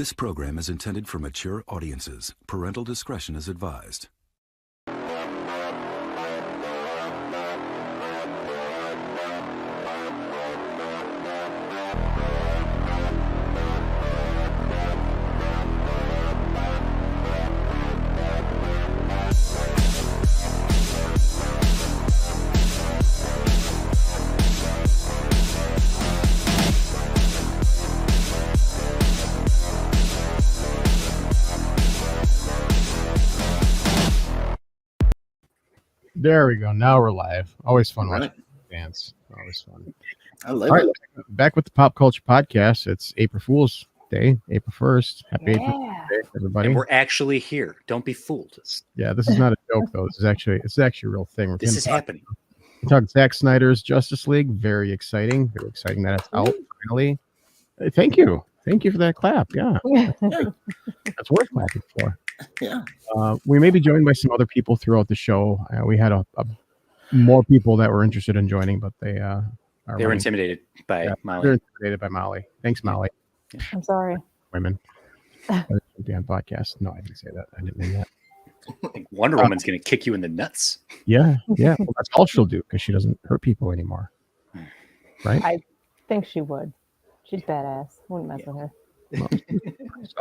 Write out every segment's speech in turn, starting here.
This program is intended for mature audiences. Parental discretion is advised. There we go. Now we're live. Always fun watching fans. Always fun. I love it. Back with the Pop Culture Podcast. It's April Fool's Day, April 1st. Happy April Fool's Day, everybody. And we're actually here. Don't be fooled. Yeah, this is not a joke though. This is actually a real thing. This is happening. We're talking Zack Snyder's Justice League. Very exciting. Very exciting that it's out finally. Thank you. Thank you for that clap. Yeah. That's worth clapping for. Yeah. We may be joined by some other people throughout the show. We had a more people that were interested in joining, but they were intimidated by Molly. They're intimidated by Molly. Thanks, Molly. Yeah. I'm sorry. Women. Damn podcast. No, I didn't say that. I didn't mean that. I think Wonder Woman's going to kick you in the nuts. Yeah. Well, that's all she'll do because she doesn't hurt people anymore. Right? I think she would. She's badass. Wouldn't mess with her.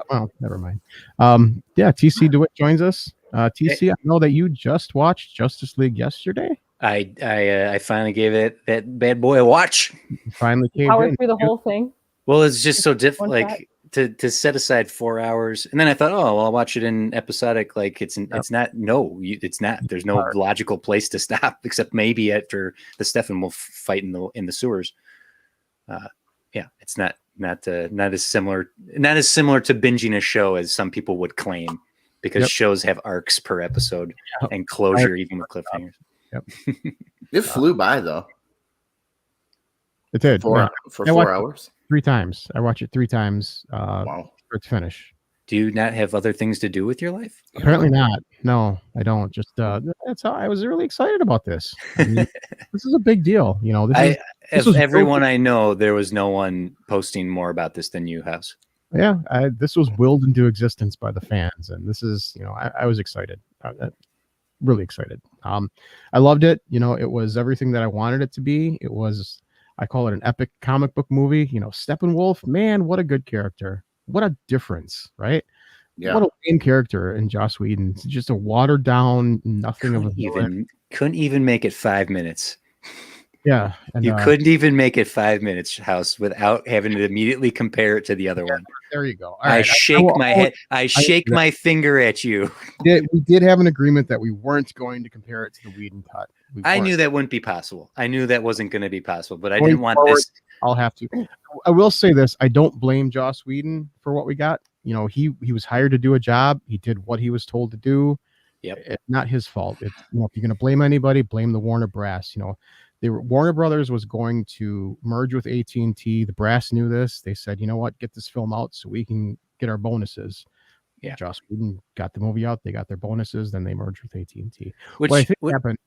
Well, never mind. TC DeWitt joins us. TC, I know that you just watched Justice League yesterday. I finally gave it that bad boy a watch. You finally came Powered through the whole thing. Well, it's just so different. Like to set aside 4 hours, and then I thought, oh, well, I'll watch it in episodic. Like it's not. No, it's not. There's no logical place to stop except maybe after the Steppenwolf fight in the sewers. It's not as similar to binging a show as some people would claim, because shows have arcs per episode and closure, even with cliffhangers. Yep. It flew by though. It did for 4 hours. 3 times. I watched it 3 times. Wow. For to finish. Do you not have other things to do with your life? Apparently not. No, I don't. Just that's how I was really excited about this. I mean, this is a big deal. You know, everyone I know, there was no one posting more about this than you have. Yeah, this was willed into existence by the fans, and this is, I was excited. Really excited. I loved it. It was everything that I wanted it to be. It was, I call it an epic comic book movie. Steppenwolf, man, what a good character. What a difference, right? Yeah. What a main character in Joss Whedon. It's just a watered down, nothing couldn't even make it 5 minutes. Yeah. And, you couldn't even make it 5 minutes, House, without having to immediately compare it to the other one. There you go. All I right. shake my head. I shake my finger at you. We did have an agreement that we weren't going to compare it to the Whedon cut. I knew that wouldn't be possible. I knew that wasn't going to be possible, but I didn't want this. I'll have to. I will say this. I don't blame Joss Whedon for what we got. He was hired to do a job. He did what he was told to do. Yep. It's not his fault. If you're going to blame anybody, blame the Warner brass. Warner Brothers was going to merge with AT&T. The brass knew this. They said, you know what, get this film out so we can get our bonuses. Yeah. Joss Whedon got the movie out. They got their bonuses. Then they merged with AT&T. What I think happened.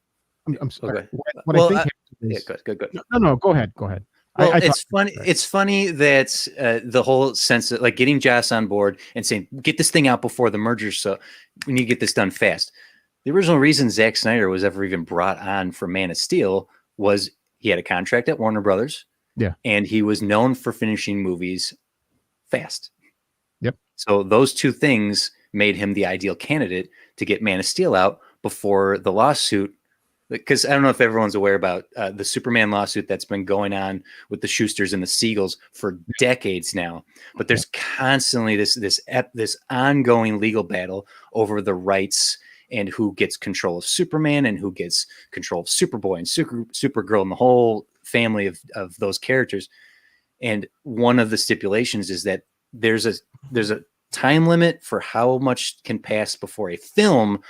I'm sorry. What I think happened is, good. No, go ahead. Well, it's funny. It's funny that the whole sense of like getting Joss on board and saying, get this thing out before the merger. So we need to get this done fast. The original reason Zack Snyder was ever even brought on for Man of Steel was he had a contract at Warner Brothers. Yeah. And he was known for finishing movies fast. Yep. So those two things made him the ideal candidate to get Man of Steel out before the lawsuit. Because I don't know if everyone's aware about the Superman lawsuit that's been going on with the Schusters and the Siegels for decades now. But there's constantly this ongoing legal battle over the rights and who gets control of Superman and who gets control of Superboy and Supergirl and the whole family of those characters. And one of the stipulations is that there's a time limit for how much can pass before a film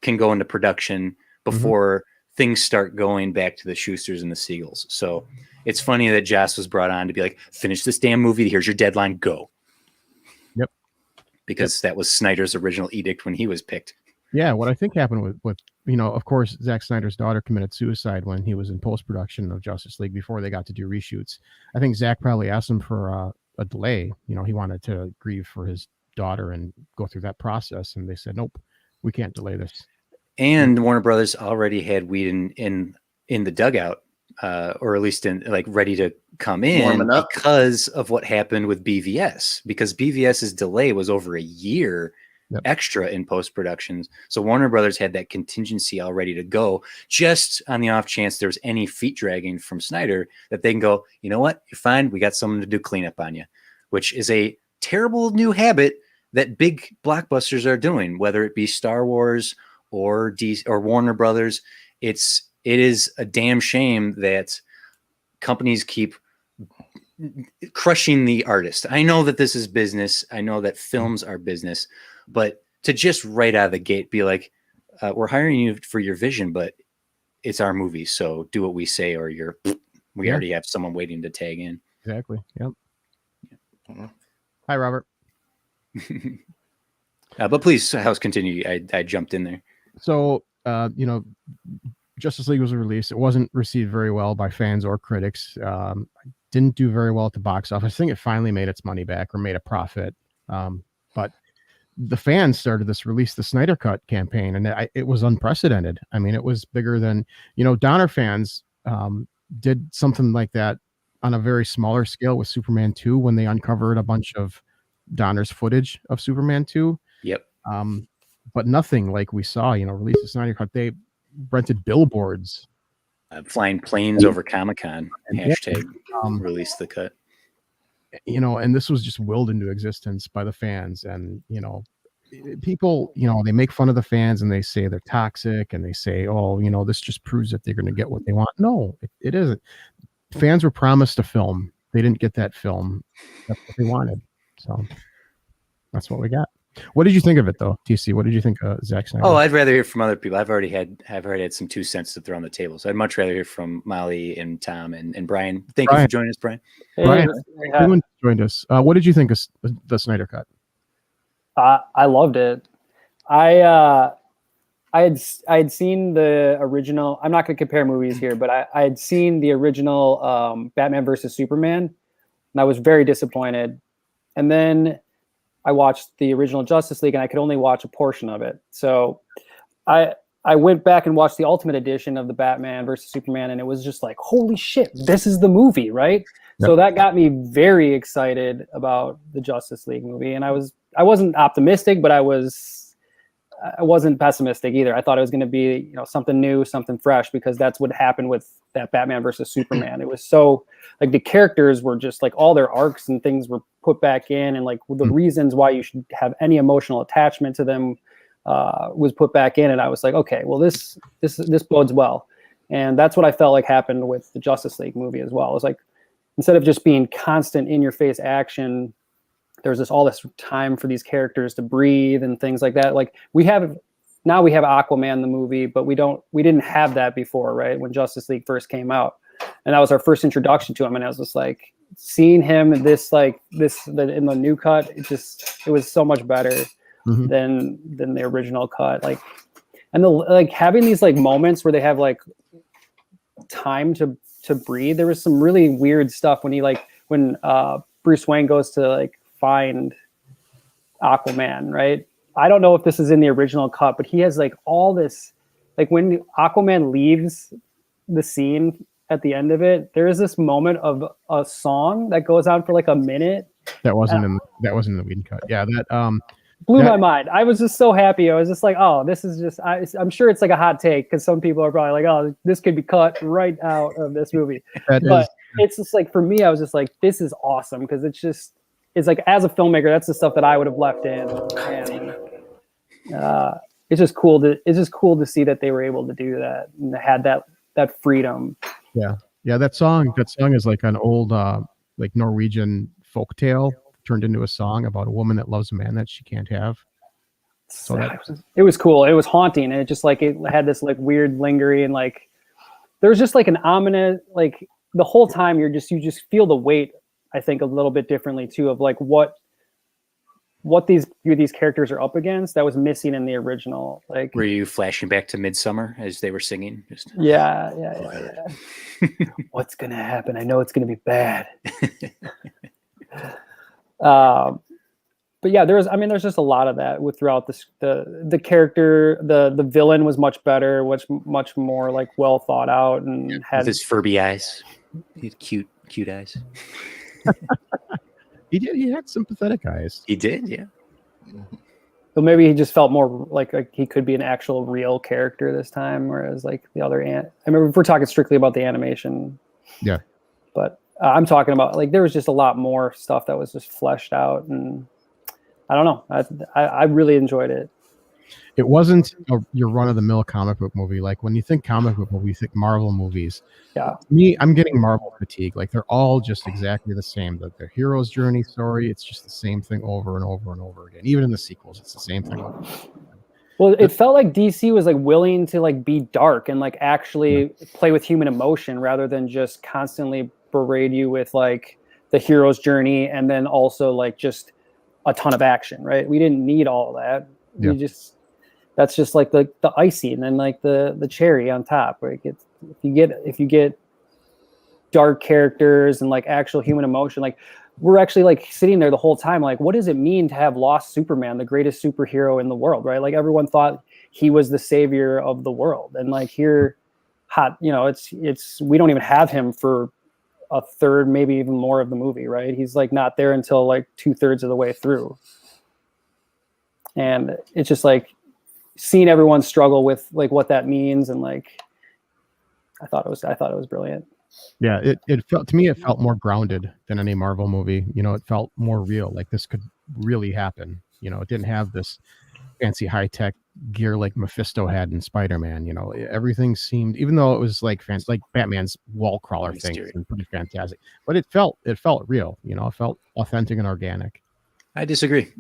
can go into production before things start going back to the Schusters and the Siegels. So it's funny that Joss was brought on to be like, finish this damn movie. Here's your deadline. Go. Yep. Because that was Snyder's original edict when he was picked. Yeah. What I think happened with of course, Zack Snyder's daughter committed suicide when he was in post-production of Justice League before they got to do reshoots. I think Zack probably asked him for a delay. You know, he wanted to grieve for his daughter and go through that process, and they said, nope, we can't delay this. And Warner Brothers already had Whedon in the dugout, or at least in like ready to come in Warming up. because of what happened with BVS. Because BVS's delay was over a year extra in post productions, so Warner Brothers had that contingency all ready to go, just on the off chance there's any feet dragging from Snyder, that they can go, you know what, you're fine. We got someone to do cleanup on you, which is a terrible new habit that big blockbusters are doing, whether it be Star Wars or DC or Warner Brothers. It is a damn shame that companies keep crushing the artist. I know that this is business. I know that films are business, but to just right out of the gate be like, we're hiring you for your vision, but it's our movie, so do what we say, or we already have someone waiting to tag in. Exactly. Yep. Hi, Robert. But please, House, continue. I jumped in there. So, you know, Justice League was released. It wasn't received very well by fans or critics. Didn't do very well at the box office. I think it finally made its money back or made a profit. But the fans started this Release the Snyder Cut campaign, and it was unprecedented. I mean, it was bigger than, you know, Donner fans did something like that on a very smaller scale with Superman 2 when they uncovered a bunch of Donner's footage of Superman 2. Yep. But nothing like we saw, you know, Release the Snyder Cut. They rented billboards. Flying planes over Comic-Con. Hashtag release the cut. You know, and this was just willed into existence by the fans. And, you know, people, you know, they make fun of the fans and they say they're toxic and they say, oh, you know, this just proves that they're going to get what they want. No, it isn't. Fans were promised a film. They didn't get that film. That's what they wanted. So that's what we got. What did you think of it, though, TC? What did you think of Zack Snyder? Oh, I'd rather hear from other people. I've already had some 2 cents to throw on the table. So I'd much rather hear from Molly and Tom and Brian. Thank you for joining us, Brian. Brian, everyone joined us. What did you think of the Snyder Cut? I loved it. I had seen the original. I'm not going to compare movies here, but I had seen the original Batman versus Superman, and I was very disappointed. And then I watched the original Justice League, and I could only watch a portion of it. So I went back and watched the Ultimate Edition of the Batman versus Superman, and it was just like, holy shit, this is the movie, right? Yep. So that got me very excited about the Justice League movie, and I wasn't optimistic, but I wasn't pessimistic either. I thought it was going to be, you know, something new, something fresh, because that's what happened with that Batman versus Superman. It was so, like, the characters were just like, all their arcs and things were put back in, and like the reasons why you should have any emotional attachment to them was put back in. And I was like, okay, well, this bodes well. And that's what I felt like happened with the Justice League movie as well. It was like, instead of just being constant in your face action, there's all this time for these characters to breathe and things like that. Like we have Aquaman the movie, but we didn't have that before, right? When Justice League first came out, and that was our first introduction to him. And I was just like, seeing him in the new cut, it was so much better than the original cut. Like, and having these like moments where they have like time to breathe. There was some really weird stuff when Bruce Wayne goes to like find Aquaman, right? I don't know if this is in the original cut, but he has like all this, like when Aquaman leaves the scene at the end of it, there is this moment of a song that goes on for like a minute. That wasn't in the Whedon cut. Yeah, that blew my mind. I was just so happy. I was just like, oh, this is just, I'm sure it's like a hot take, because some people are probably like, oh, this could be cut right out of this movie. It's just like, for me, I was just like, this is awesome, because it's like, as a filmmaker, that's the stuff that I would have left in. And it's just cool to see that they were able to do that and had that freedom. Yeah, that song is like an old like Norwegian folktale turned into a song about a woman that loves a man that she can't have. So it was cool. It was haunting, and it had this like weird lingering, like there was just like an ominous, like the whole time you just feel the weight, I think, a little bit differently too, of like what these characters are up against that was missing in the original. Like, were you flashing back to Midsummer as they were singing? Yeah. What's gonna happen? I know it's gonna be bad. But yeah, there's just a lot of that with throughout this. The character, the villain was much better, much more like well thought out, and had With his Furby eyes. He had cute eyes. He had sympathetic eyes. He did, yeah. So maybe he just felt more like he could be an actual real character this time, whereas like the other I mean, if we're talking strictly about the animation, Yeah. But I'm talking about like there was just a lot more stuff that was just fleshed out, and I don't know. I really enjoyed it. It wasn't your run-of-the-mill comic book movie. Like when you think comic book movie, you think Marvel movies. Yeah. Me, I'm getting Marvel fatigue. Like they're all just exactly the same. The hero's journey story, it's just the same thing over and over and over again. Even in the sequels, it's the same thing. Well, it felt like DC was like willing to like be dark and like actually play with human emotion rather than just constantly berate you with like the hero's journey and then also like just a ton of action, right? We didn't need all of that. Yeah. That's just like the icing and then like the cherry on top. Like if you get dark characters and like actual human emotion, like we're actually like sitting there the whole time, like what does it mean to have lost Superman, the greatest superhero in the world, right? Like everyone thought he was the savior of the world, and like here, it's we don't even have him for a third, maybe even more of the movie, right? He's like not there until like 2/3 of the way through. And it's just like seeing everyone struggle with like what that means. And like, I thought it was brilliant. Yeah. It felt to me, it felt more grounded than any Marvel movie. It felt more real. Like this could really happen. It didn't have this fancy high-tech gear like Mephisto had in Spider-Man. Everything seemed, even though it was like fancy, like Batman's wall crawler thing, and pretty fantastic, but it felt real. It felt authentic and organic. I disagree.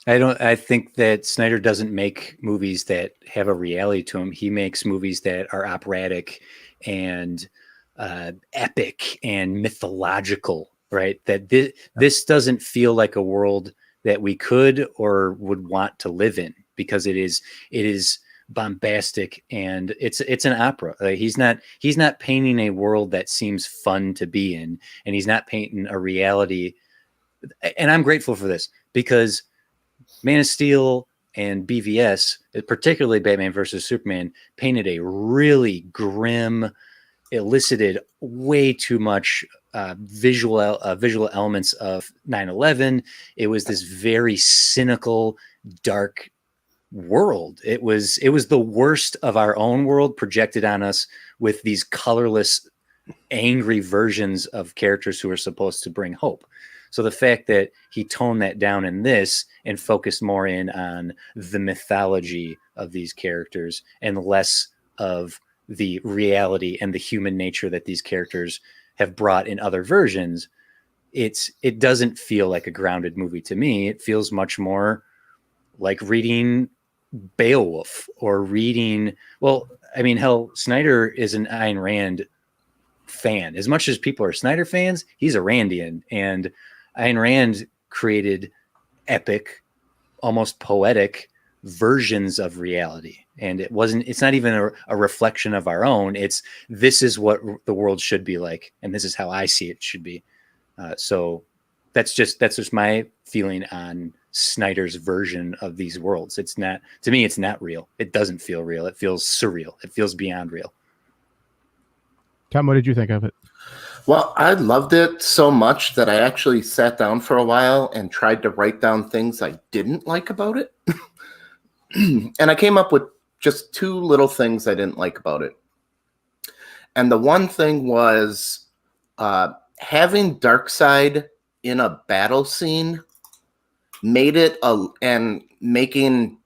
I think that Snyder doesn't make movies that have a reality to him. He makes movies that are operatic and epic and mythological, right? That this doesn't feel like a world that we could or would want to live in, because it is bombastic and it's an opera. Like he's not painting a world that seems fun to be in, and he's not painting a reality. And I'm grateful for this, because Man of Steel and BVS, particularly Batman versus Superman, painted a really grim, elicited way too much visual elements of 9/11. It was this very cynical, dark world. It was the worst of our own world projected on us with these colorless, angry versions of characters who are supposed to bring hope. So the fact that he toned that down in this and focused more in on the mythology of these characters and less of the reality and the human nature that these characters have brought in other versions, it doesn't feel like a grounded movie to me. It feels much more like reading Beowulf or reading, Snyder is an Ayn Rand fan. As much as people are Snyder fans, he's a Randian, and Ayn Rand created epic, almost poetic versions of reality. And it's not even a reflection of our own. This is what the world should be like, and this is how I see it should be. So that's just my feeling on Snyder's version of these worlds. To me, it's not real. It doesn't feel real. It feels surreal. It feels beyond real. Tom, what did you think of it? Well, I loved it so much that I actually sat down for a while and tried to write down things I didn't like about it. And I came up with just two little things I didn't like about it. And the one thing was having Darkseid in a battle scene made it and making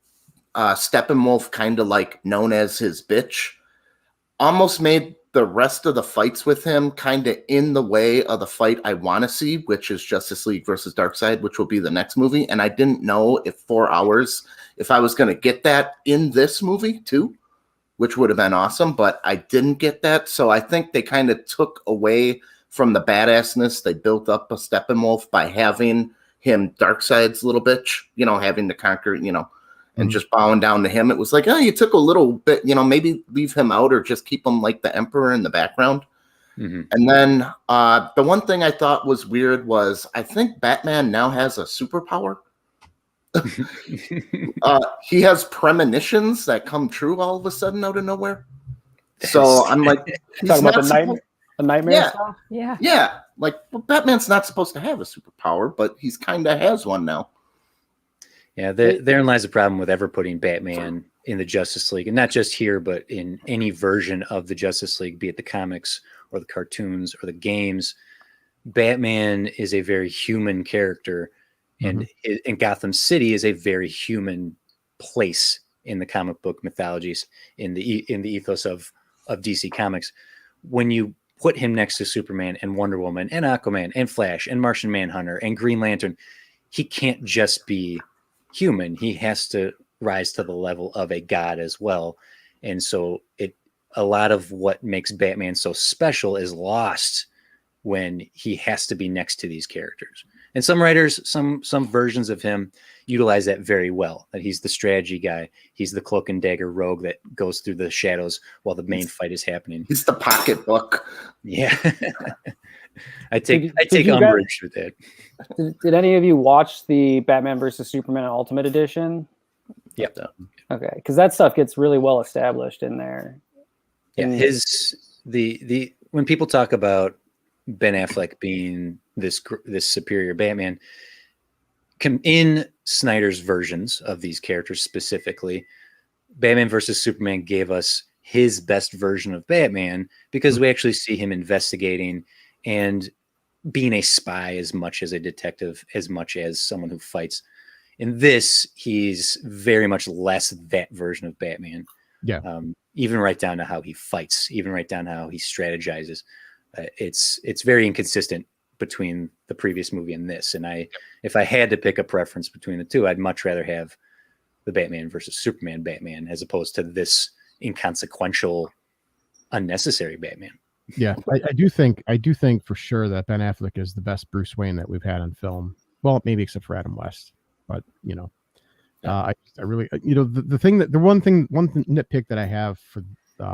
Steppenwolf kind of like known as his bitch almost made the rest of the fights with him kind of in the way of the fight I want to see, which is Justice League versus Darkseid, which will be the next movie. And I didn't know if 4 hours, if I was going to get that in this movie too, which would have been awesome, but I didn't get that. So I think they kind of took away from the badassness they built up a Steppenwolf by having him Darkseid's little bitch, having to conquer, and just bowing down to him. It was like, you took a little bit, maybe leave him out or just keep him like the Emperor in the background. Mhm. And then the one thing I thought was weird was I think Batman now has a superpower. He has premonitions that come true all of a sudden out of nowhere. So I'm like, he's Talking about not supposed. the nightmare Yeah. stuff. Yeah. Yeah, like well, Batman's not supposed to have a superpower, but he's kind of has one now. Yeah, therein lies the problem with ever putting Batman in the Justice League, and not just here, but in any version of the Justice League, be it the comics or the cartoons or the games. Batman is a very human character, and Gotham City is a very human place in the comic book mythologies, in the ethos of DC Comics. When you put him next to Superman and Wonder Woman and Aquaman and Flash and Martian Manhunter and Green Lantern, he can't just be human. He has to rise to the level of a god as well. And so a lot of what makes Batman so special is lost when he has to be next to these characters. And some writers, some versions of him utilize that very well, that he's the strategy guy. He's the cloak and dagger rogue that goes through the shadows while the main fight is happening. He's the pocketbook. Yeah. I take you umbrage with that. Did any of you watch the Batman versus Superman Ultimate Edition? Yep. Okay, because that stuff gets really well established in there. Yeah, the when people talk about Ben Affleck being this superior Batman, in Snyder's versions of these characters specifically, Batman versus Superman gave us his best version of Batman because we actually see him investigating and being a spy as much as a detective, as much as someone who fights. In this, he's very much less that version of Batman. Yeah. Even right down to how he fights, even right down to how he strategizes. It's very inconsistent between the previous movie and this. And if I had to pick a preference between the two, I'd much rather have the Batman versus Superman Batman as opposed to this inconsequential, unnecessary Batman. Yeah, I do think for sure that Ben Affleck is the best Bruce Wayne that we've had on film. Well, maybe except for Adam West, but I really, the one nitpick that I have for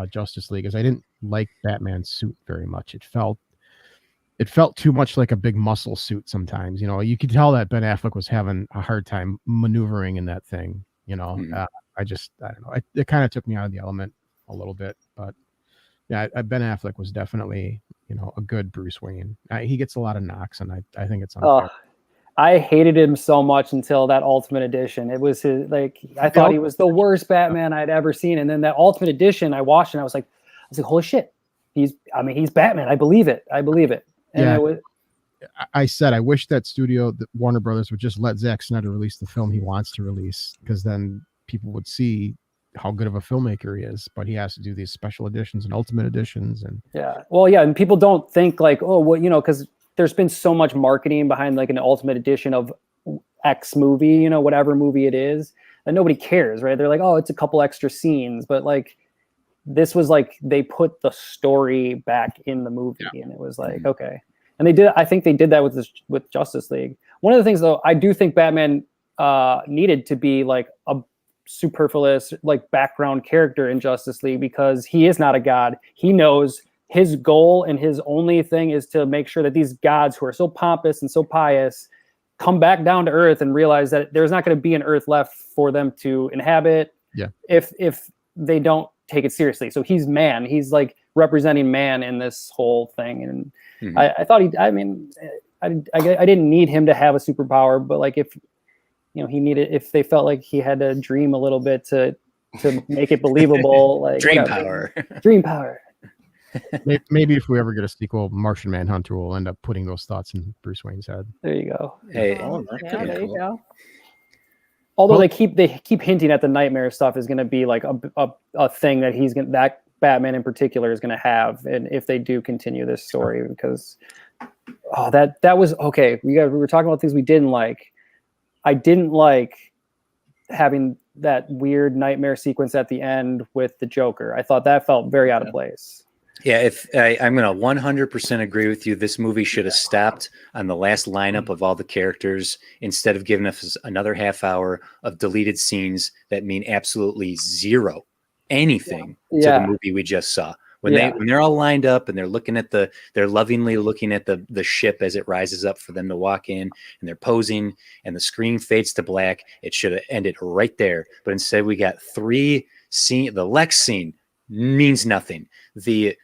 Justice League is I didn't like Batman's suit very much. It felt too much like a big muscle suit sometimes. You could tell that Ben Affleck was having a hard time maneuvering in that thing. I don't know. It kind of took me out of the element a little bit, but yeah, Ben Affleck was definitely, a good Bruce Wayne. He gets a lot of knocks, and I think it's unfair. I hated him so much until that Ultimate Edition. It was I thought he was the worst Batman I'd ever seen. And then that Ultimate Edition, I watched and I was like, holy shit. He's Batman. I believe it. And I said, I wish that Warner Brothers would just let Zack Snyder release the film he wants to release, because then people would see how good of a filmmaker he is. But he has to do these special editions and Ultimate Editions. And and people don't think because there's been so much marketing behind like an Ultimate Edition of X movie, whatever movie it is, that nobody cares, right? They're like, oh, it's a couple extra scenes, but like this was like they put the story back in the movie, and it was like okay. And I think they did that with Justice League. One of the things though, I do think Batman needed to be like a superfluous like background character in Justice League, because he is not a god. He knows his goal and his only thing is to make sure that these gods who are so pompous and so pious come back down to earth and realize that there's not going to be an earth left for them to inhabit if they don't take it seriously. So he's man. He's like representing man in this whole thing. And I thought I didn't need him to have a superpower, but like if if they felt like he had to dream a little bit to make it believable, like dream dream power. Maybe if we ever get a sequel, Martian Manhunter will end up putting those thoughts in Bruce Wayne's head. There you go. Hey, There you go. Although they keep hinting at the nightmare stuff is going to be like a thing that that Batman in particular is going to have, and if they do continue this story, because that was okay. We were talking about things we didn't like. I didn't like having that weird nightmare sequence at the end with the Joker. I thought that felt very out of place. Yeah, I'm going to 100% agree with you. This movie should have stopped on the last lineup of all the characters instead of giving us another half hour of deleted scenes that mean absolutely zero anything to the movie we just saw. When they're all lined up and they're lovingly looking at the ship as it rises up for them to walk in, and they're posing, and the screen fades to black. It should have ended right there, but instead we got 3 scene. The Lex scene means nothing. The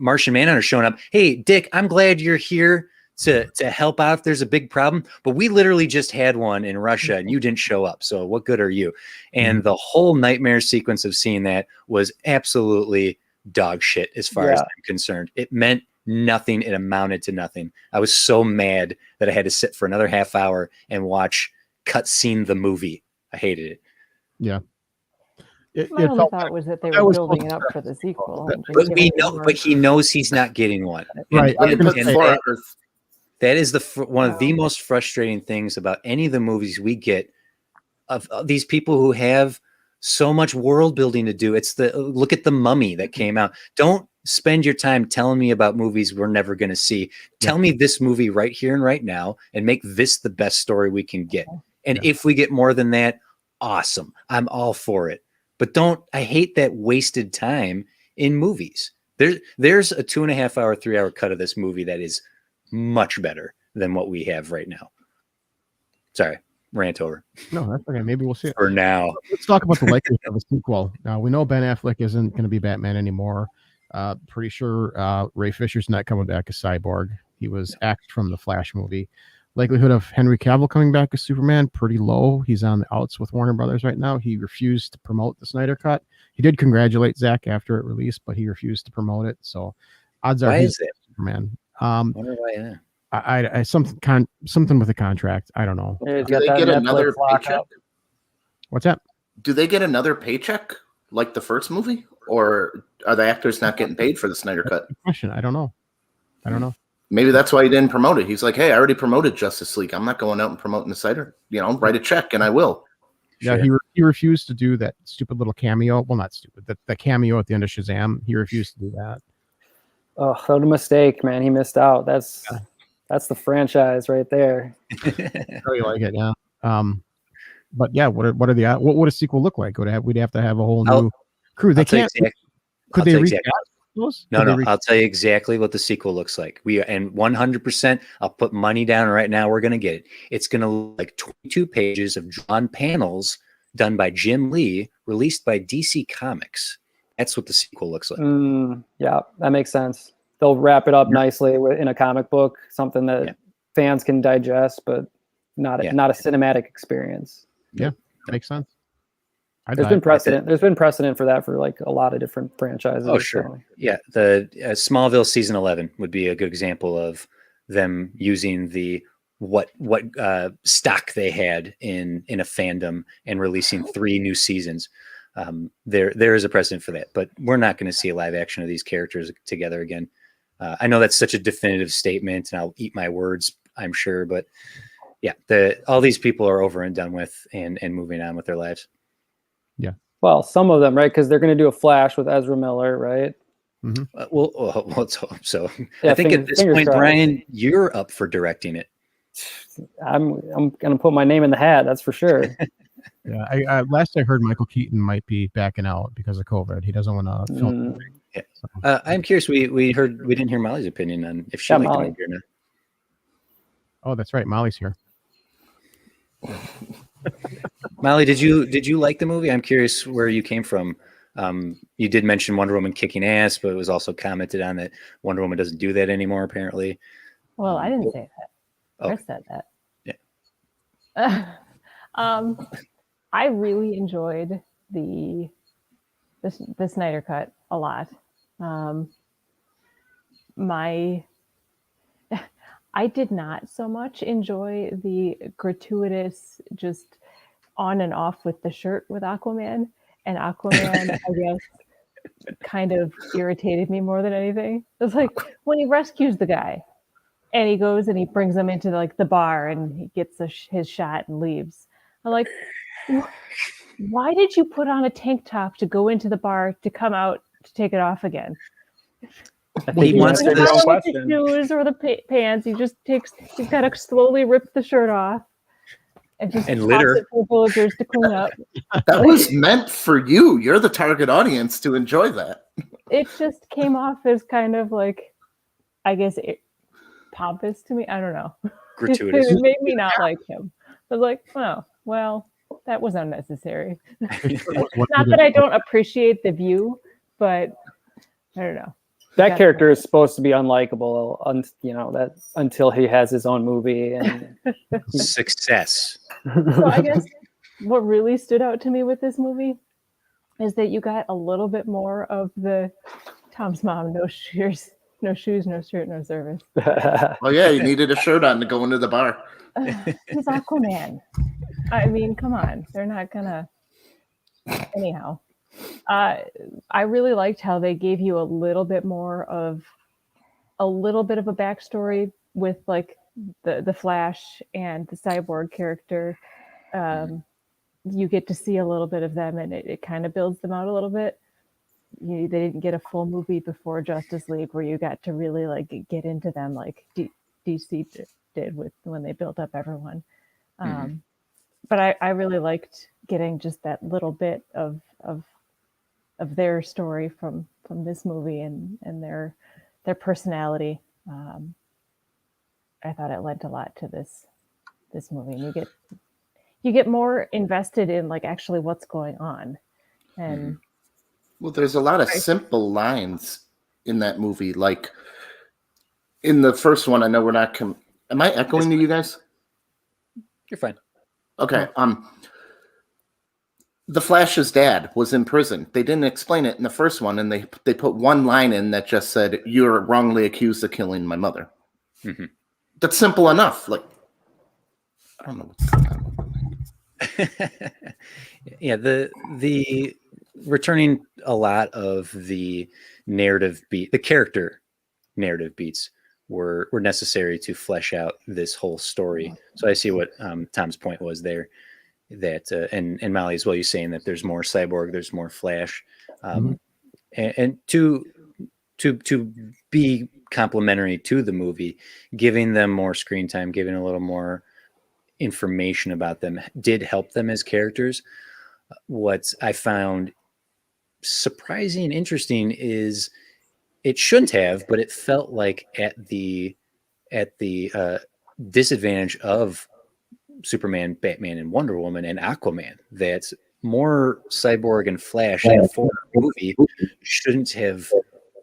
Martian Manhunter showing up. Hey, Dick, I'm glad you're here to help out if there's a big problem, but we literally just had one in Russia and you didn't show up. So what good are you? And the whole nightmare sequence of seeing that was absolutely dog shit as far as I'm concerned. It meant nothing. It amounted to nothing. I was so mad that I had to sit for another half hour and watch cutscene the movie. I hated it. Yeah. My only thought was that they were building it up for the sequel. But he knows he's not getting one. Right. That is one of the most frustrating things about any of the movies we get of these people who have so much world building to do. It's look at The Mummy that came out. Don't spend your time telling me about movies we're never going to see. Tell me this movie right here and right now and make this the best story we can get. And if we get more than that, awesome. I'm all for it. But I hate that wasted time in movies. There's a 2.5 hour, 3 hour cut of this movie that is much better than what we have right now. Sorry, rant over. No, that's okay. Maybe we'll see it. For now. Let's talk about the likelihood of a sequel. Now, we know Ben Affleck isn't going to be Batman anymore. Pretty sure Ray Fisher's not coming back as Cyborg. He was axed from the Flash movie. Likelihood of Henry Cavill coming back as Superman, pretty low. He's on the outs with Warner Brothers right now. He refused to promote the Snyder Cut. He did congratulate Zack after it released, but he refused to promote it. So odds are he's Superman. Wonder why, I something with a contract. I don't know. Do they get another paycheck? What's that? Do they get another paycheck like the first movie, or are the actors not getting paid for the Snyder Cut? Question. I don't know. Maybe that's why he didn't promote it. He's like, hey, I already promoted Justice League. I'm not going out and promoting the Snyder. Write a check and I will. Yeah, he refused to do that stupid little cameo. Well, not stupid. The cameo at the end of Shazam. He refused to do that. Oh, what a mistake, man. He missed out. That's the franchise right there. Really like it, yeah. But yeah, what would a sequel look like? We'd have to have a whole new crew. They can't. Could they recast those? No. I'll tell you exactly what the sequel looks like. 100%. I'll put money down right now. We're gonna get it. It's gonna look like 22 pages of drawn panels done by Jim Lee, released by DC Comics. That's what the sequel looks like. Yeah, that makes sense. They'll wrap it up nicely in a comic book, something that fans can digest, but not a cinematic experience. Yeah, makes sense. There's been precedent. There's been precedent for that for like a lot of different franchises. Oh, sure. So. Yeah, the Smallville season 11 would be a good example of them using the what stock they had in a fandom and releasing 3 new seasons. There is a precedent for that, but we're not going to see a live action of these characters together again. I know that's such a definitive statement, and I'll eat my words, I'm sure, but yeah, all these people are over and done with and moving on with their lives. Yeah. Well, some of them, right? Because they're going to do a Flash with Ezra Miller, right? Mm-hmm. Let's hope so. Yeah, I think at this point, Brian, you're up for directing it. I'm going to put my name in the hat. That's for sure. Yeah. I last I heard, Michael Keaton might be backing out because of COVID. He doesn't want to film. Yeah. I'm curious. We didn't hear Molly's opinion on if she liked the movie or not. Oh, that's right. Molly's here. Molly, did you like the movie? I'm curious where you came from. You did mention Wonder Woman kicking ass, but it was also commented on that Wonder Woman doesn't do that anymore, apparently. Well, I didn't say that. Okay. Chris said that. Yeah. I really enjoyed the Snyder Cut a lot. I did not so much enjoy the gratuitous just on and off with the shirt with Aquaman. And Aquaman, I guess, kind of irritated me more than anything. It's like when he rescues the guy and he goes and he brings him into the bar and he gets his shot and leaves. I'm like, why did you put on a tank top to go into the bar to come out to take it off again? He wants to the shoes or the pants. He's got to slowly rip the shirt off. and just And toss litter. it for villagers to clean up. That was meant for you. You're the target audience to enjoy that. It just came off as kind of like, I guess, pompous to me. I don't know. Gratuitous. It made me not like him. I was like, oh, well, that was unnecessary. Not that I don't appreciate the view, but I don't know. That character is supposed to be unlikable, that until he has his own movie and Success. So I guess what really stood out to me with this movie is that you got a little bit more of the Tom's mom, no shoes, no shirt, no service. Oh yeah, you needed a shirt on to go into the bar. He's Aquaman. I mean, come on. They're not gonna. Anyhow, I really liked how they gave you a little bit of a backstory with like the Flash and the Cyborg character. You get to see a little bit of them, and it kind of builds them out a little bit. They didn't get a full movie before Justice League where you got to really like get into them like DC did with when they built up everyone. But I really liked getting just that little bit of their story from this movie and their personality. I thought it lent a lot to this movie, and you get more invested in like actually what's going on. And well, there's a lot of simple lines in that movie. Like in the first one, I know we're not. Am I echoing to you guys? You're fine. Okay. The Flash's dad was in prison. They didn't explain it in the first one, and they put one line in that just said, "You're wrongly accused of killing my mother." Mm-hmm. That's simple enough. Like, I don't know what's going on. Yeah, the returning a lot of the narrative beat, the character narrative beats were necessary to flesh out this whole story. So I see what Tom's point was there, that and Molly as well. You saying that there's more Cyborg, there's more Flash, and to be complementary to the movie, giving them more screen time, giving a little more information about them did help them as characters. What I found surprising and interesting is it shouldn't have, but it felt like at the disadvantage of Superman, Batman, and Wonder Woman and Aquaman, that more Cyborg and Flash for a movie shouldn't have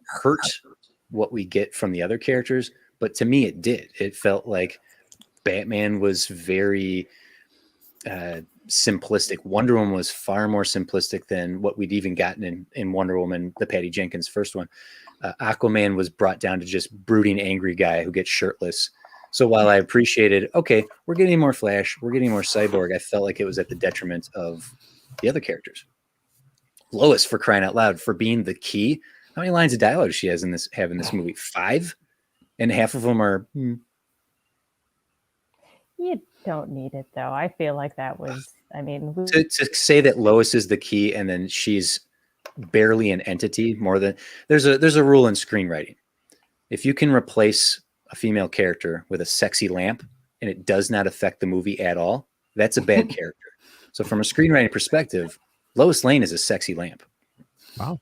hurt what we get from the other characters. But to me, it did. It felt like Batman was very simplistic. Wonder Woman was far more simplistic than what we'd even gotten in Wonder Woman, the Patty Jenkins first one. Aquaman was brought down to just brooding, angry guy who gets shirtless. So while I appreciated, okay, we're getting more Flash, we're getting more Cyborg, I felt like it was at the detriment of the other characters. Lois, for crying out loud, for being the key. How many lines of dialogue she has in this movie? 5? And half of them are... You don't need it, though. I feel like that was, I mean... To say that Lois is the key and then she's barely an entity more than... There's a rule in screenwriting. If you can replace a female character with a sexy lamp and it does not affect the movie at all, that's a bad character. So from a screenwriting perspective, Lois Lane is a sexy lamp. Wow.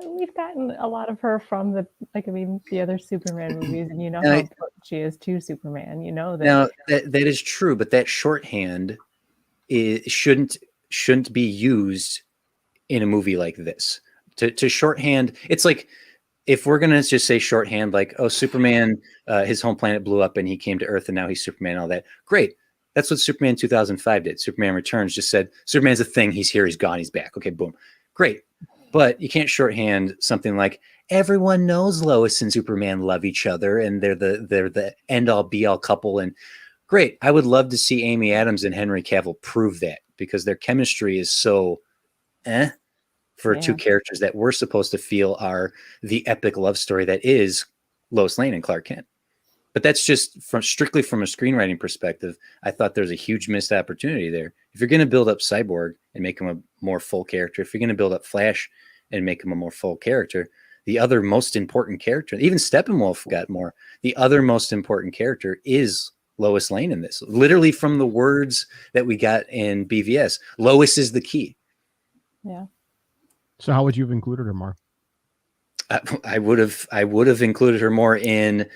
We've gotten a lot of her from the other Superman movies, and how important she is to Superman. That. Now that is true, but that shorthand shouldn't be used in a movie like this. To shorthand, it's like if we're gonna just say shorthand, like, oh, Superman, his home planet blew up and he came to Earth and now he's Superman and all that. Great. That's what Superman 2005 did. Superman Returns just said, Superman's a thing. He's here. He's gone. He's back. Okay, boom. Great. But you can't shorthand something like everyone knows Lois and Superman love each other and they're the end all be all couple. And great. I would love to see Amy Adams and Henry Cavill prove that, because their chemistry is so for two characters that we're supposed to feel are the epic love story that is Lois Lane and Clark Kent. But that's just strictly from a screenwriting perspective. I thought there's a huge missed opportunity there. If you're going to build up Cyborg and make him a more full character, if you're going to build up Flash and make him a more full character, the other most important character, even Steppenwolf got more. The other most important character is Lois Lane in this, literally from the words that we got in BVS. Lois is the key. Yeah. So how would you have included her more? I would have included her more in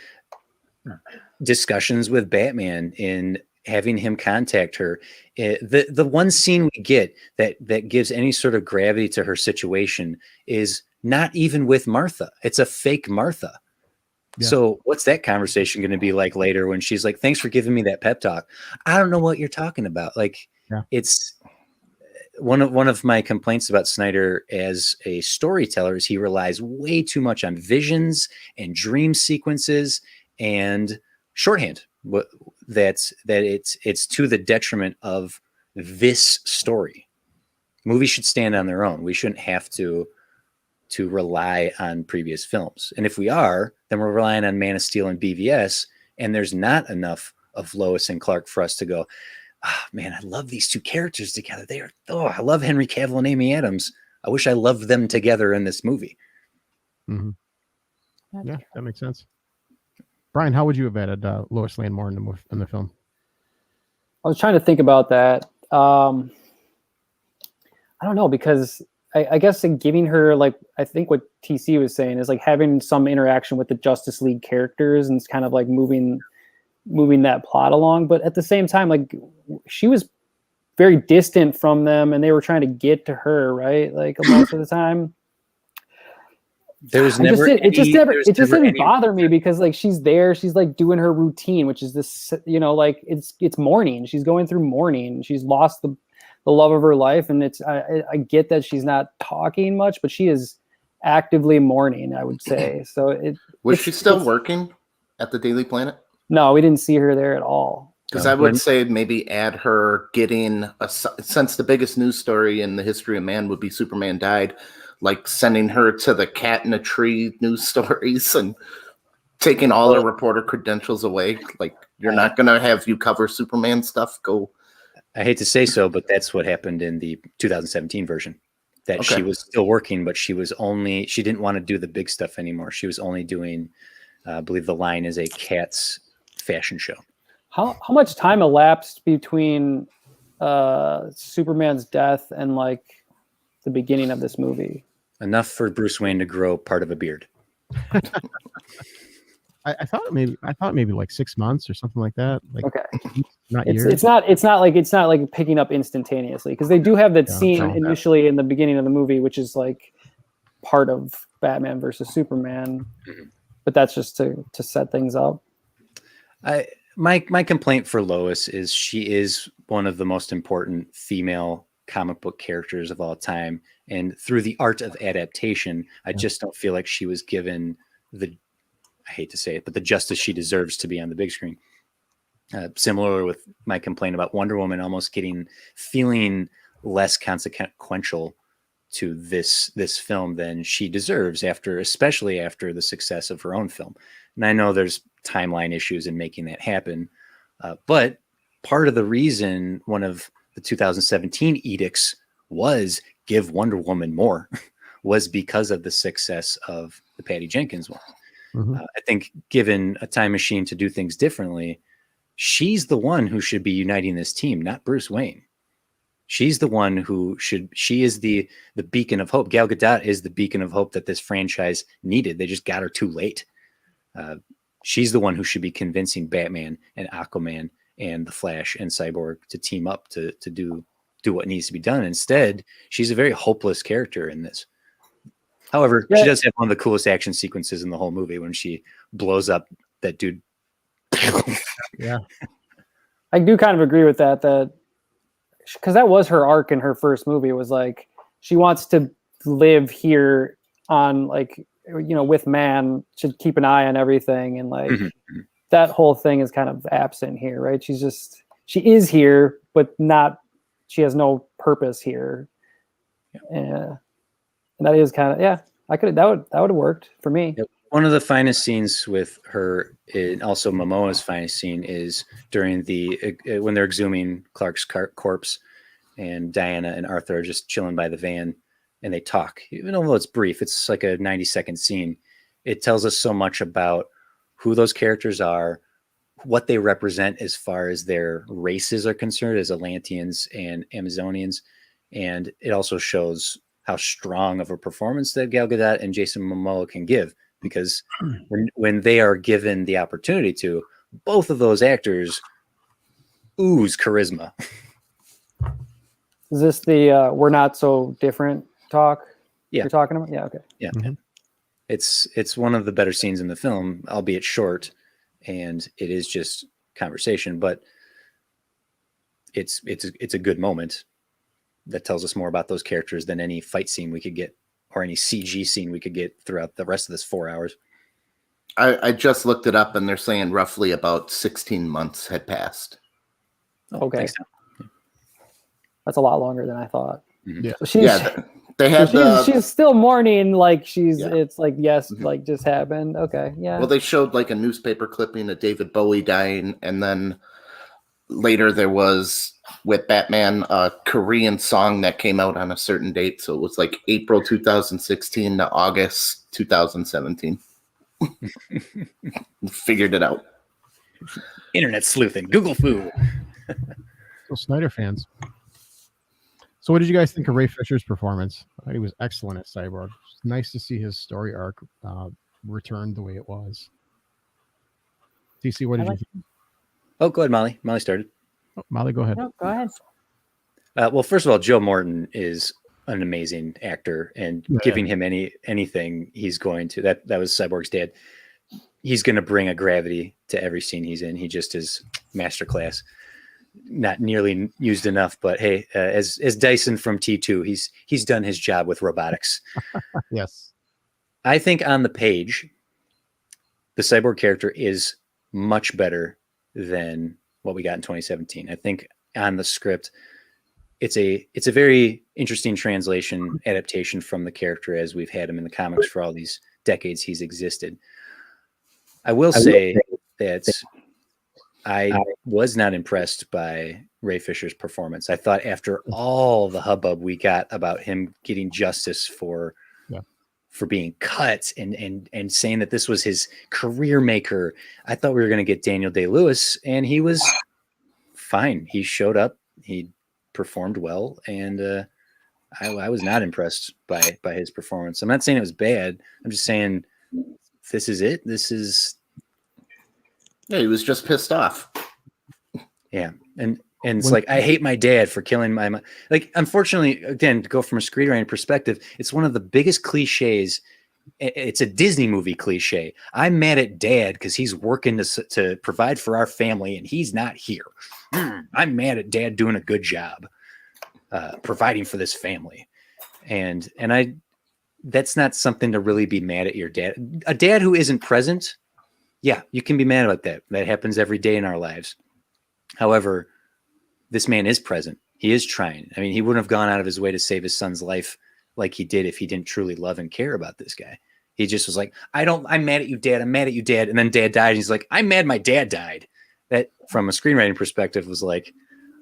discussions with Batman, in having him contact her. The one scene we get that gives any sort of gravity to her situation is not even with Martha. It's a fake Martha. Yeah. So what's that conversation going to be like later when she's like, thanks for giving me that pep talk? I don't know what you're talking about. Like, it's one of my complaints about Snyder as a storyteller is he relies way too much on visions and dream sequences and shorthand. That it's to the detriment of this story. Movies should stand on their own. We shouldn't have to rely on previous films. And if we are, then we're relying on Man of Steel and BVS, and there's not enough of Lois and Clark for us to go, oh, man, I love these two characters together. I love Henry Cavill and Amy Adams. I wish I loved them together in this movie. Mm-hmm. Yeah, that makes sense. Brian, how would you have added Lois Lane more in the film? I was trying to think about that. I don't know, because I guess in giving her, like, I think what TC was saying is like having some interaction with the Justice League characters and it's kind of like moving that plot along. But at the same time, like, she was very distant from them and they were trying to get to her, right? Like most of the time. It just didn't bother me because like she's there, she's like doing her routine, which is this, you know, like it's mourning. She's going through mourning. She's lost the love of her life, and I get that she's not talking much, but she is actively mourning, I would say. So was she still working at the Daily Planet? No, we didn't see her there at all. Because I would say maybe add her getting since the biggest news story in the history of man would be Superman died, like sending her to the cat in a tree news stories and taking all her reporter credentials away. Like, you're not going to have you cover Superman stuff. Go. I hate to say so, but that's what happened in the 2017 version. That she was still working, but she didn't want to do the big stuff anymore. She was only doing, I believe the line is a cat's fashion show. How much time elapsed between Superman's death and like the beginning of this movie? Enough for Bruce Wayne to grow part of a beard. I thought maybe like 6 months or something like that. Like, not it's, years. It's not like picking up instantaneously, because they do have that scene initially in the beginning of the movie, which is like part of Batman versus Superman, but that's just to set things up. My complaint for Lois is she is one of the most important female comic book characters of all time, and through the art of adaptation, I just don't feel like she was given I hate to say it, but the justice she deserves to be on the big screen. Similar with my complaint about Wonder Woman almost feeling less consequential to this film than she deserves, especially after the success of her own film. And I know there's timeline issues in making that happen, but part of the reason one of the 2017 edicts was give Wonder Woman more was because of the success of the Patty Jenkins one. I think given a time machine to do things differently, she's the one who should be uniting this team, not Bruce Wayne. She's the one she is the beacon of hope. Gal Gadot is the beacon of hope that this franchise needed. They just got her too late. She's the one who should be convincing Batman and Aquaman and the Flash and Cyborg to team up to do what needs to be done. Instead, she's a very hopeless character in this. However, she does have one of the coolest action sequences in the whole movie when she blows up that dude. Yeah. I do kind of agree with that because that was her arc in her first movie, was like she wants to live here on, like, you know, with man, should keep an eye on everything, and like that whole thing is kind of absent here, right? She is here, but she has no purpose here. And that is kind of, that would have worked for me. Yep. One of the finest scenes with her, and also Momoa's finest scene, is during when they're exhuming Clark's corpse, and Diana and Arthur are just chilling by the van, and they talk. Even though it's brief, it's like a 90-second scene. It tells us so much about who those characters are, what they represent as far as their races are concerned, as Atlanteans and Amazonians. And it also shows how strong of a performance that Gal Gadot and Jason Momoa can give, because when they are given the opportunity to, both of those actors ooze charisma. Is this the we're not so different talk Yeah. you're talking about? Yeah, okay. Yeah. Mhm. It's one of the better scenes in the film, albeit short, and it is just conversation, but it's a good moment that tells us more about those characters than any fight scene we could get or any CG scene we could get throughout the rest of this 4 hours. I just looked it up, and they're saying roughly about 16 months had passed. Okay. Thanks, Tom. That's a lot longer than I thought. Mhm. Yeah. So she's, Yeah, they had she's still mourning, like Yeah. it's like, yes, Mhm. like just happened. Okay. Yeah. well, they showed like a newspaper clipping of David Bowie dying, and then later there was with Batman a Korean song that came out on a certain date, so it was like April 2016 to August 2017. Figured it out. Internet sleuthing, Google foo. So Snyder fans. So what did you guys think of Ray Fisher's performance? I thought he was excellent at Cyborg. It's nice to see his story arc return the way it was. TC, what I did you like- think? Oh, go ahead, Molly. Molly started. Oh, Molly, go ahead. No, go ahead. Well, first of all, Joe Morton is an amazing actor, and Yeah. giving him anything he's going to, that was Cyborg's dad. He's going to bring a gravity to every scene he's in. He just is masterclass. Not nearly used enough, but hey, as Dyson from T2, he's done his job with robotics. Yes. I think on the page, the Cyborg character is much better than what we got in 2017. I think on the script, it's a very interesting translation adaptation from the character as we've had him in the comics for all these decades he's existed. I will say that I was not impressed by Ray Fisher's performance. I thought after all the hubbub we got about him getting justice for being cut and saying that this was his career maker, I thought we were going to get Daniel Day-Lewis, and he was fine. He showed up, he performed well, and I was not impressed by his performance. I'm not saying it was bad. I'm just saying this is it. This is Yeah, he was just pissed off. yeah, and it's like, I hate my dad for killing my mom. Like, unfortunately, again, to go from a screenwriting perspective, it's one of the biggest cliches. It's a Disney movie cliche. I'm mad at dad because he's working to provide for our family and he's not here. I'm mad at dad doing a good job providing for this family. And that's not something to really be mad at your dad. A dad who isn't present, yeah, you can be mad about that. That happens every day in our lives. However, this man is present. He is trying. I mean, he wouldn't have gone out of his way to save his son's life like he did if he didn't truly love and care about this guy. He just was like, I'm mad at you, dad. I'm mad at you, dad. And then dad died. And he's like, I'm mad my dad died. That, from a screenwriting perspective, was like,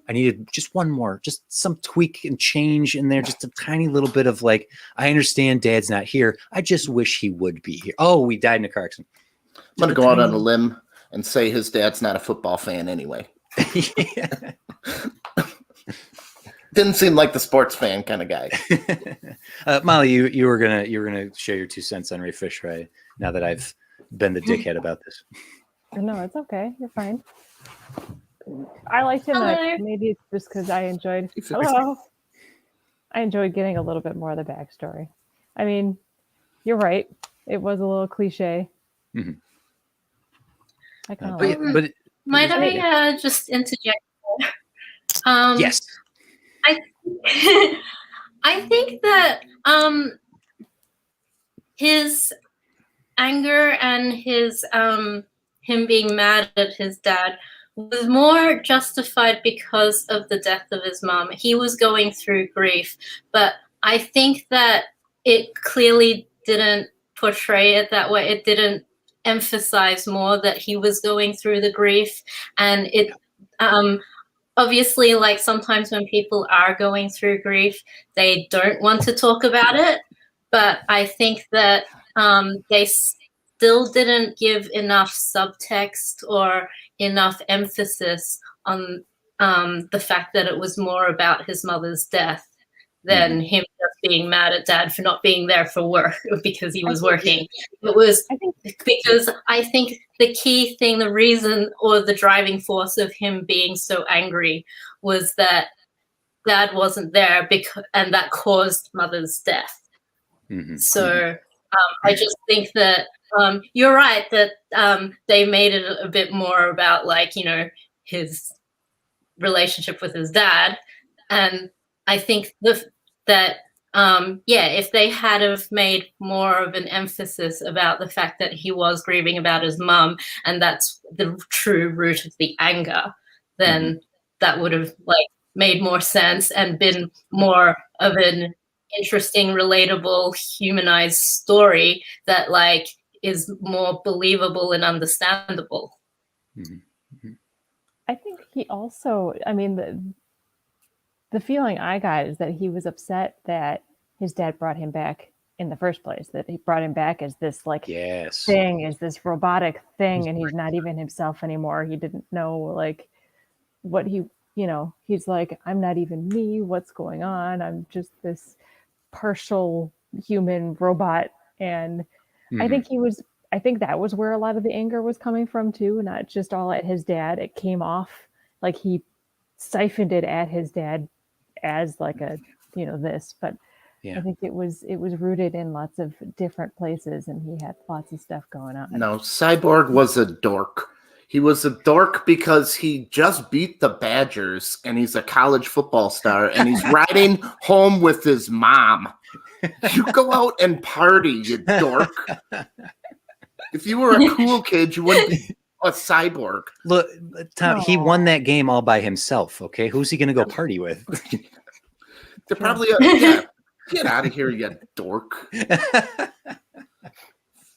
I needed just one more, just some tweak and change in there. Just a tiny little bit of like, I understand dad's not here. I just wish he would be here. Oh, we died in a car accident. I'm going to go out on a limb and say his dad's not a football fan anyway. Yeah. Didn't seem like the sports fan kind of guy. Molly, you were gonna share your 2 cents on Ray Fisher. Now that I've been the dickhead about this. No, it's okay. You're fine. I liked him. Maybe it's just because I enjoyed. Hello. I enjoyed getting a little bit more of the backstory. I mean, you're right. It was a little cliche. Mm-hmm. I kind of like it. But Might I just interject? Yes. I think that his anger and his him being mad at his dad was more justified because of the death of his mom. He was going through grief, but I think that it clearly didn't portray it that way. It didn't emphasize more that he was going through the grief, and it obviously, like, sometimes when people are going through grief, they don't want to talk about it. But I think that still didn't give enough subtext or enough emphasis on the fact that it was more about his mother's death than him just being mad at dad for not being there for work because he was working. It was because I think the key thing, the reason or the driving force of him being so angry was that dad wasn't there and that caused mother's death. So I just think that you're right that they made it a bit more about, like, you know, his relationship with his dad. And I think that if they had have made more of an emphasis about the fact that he was grieving about his mum, and that's the true root of the anger, then that would have like made more sense and been more of an interesting, relatable, humanized story that like is more believable and understandable. I think he also, I mean, the feeling I got is that he was upset that his dad brought him back in the first place, that he brought him back as this like thing, as this robotic thing, and he's not even himself anymore. He didn't know like what he, you know, he's like, I'm not even me, what's going on? I'm just this partial human robot. And I think I think that was where a lot of the anger was coming from too, not just all at his dad. It came off like he siphoned it at his dad as like a, you know, this, but I think it was rooted in lots of different places, and he had lots of stuff going on. No, Cyborg was a dork. He was a dork because he just beat the Badgers, and he's a college football star, and he's riding home with his mom. You go out and party, you dork. If you were a cool kid, you wouldn't be a cyborg. Look, Tom, he won that game all by himself, okay? Who's he going to go party with? They're probably, get out of here, you dork.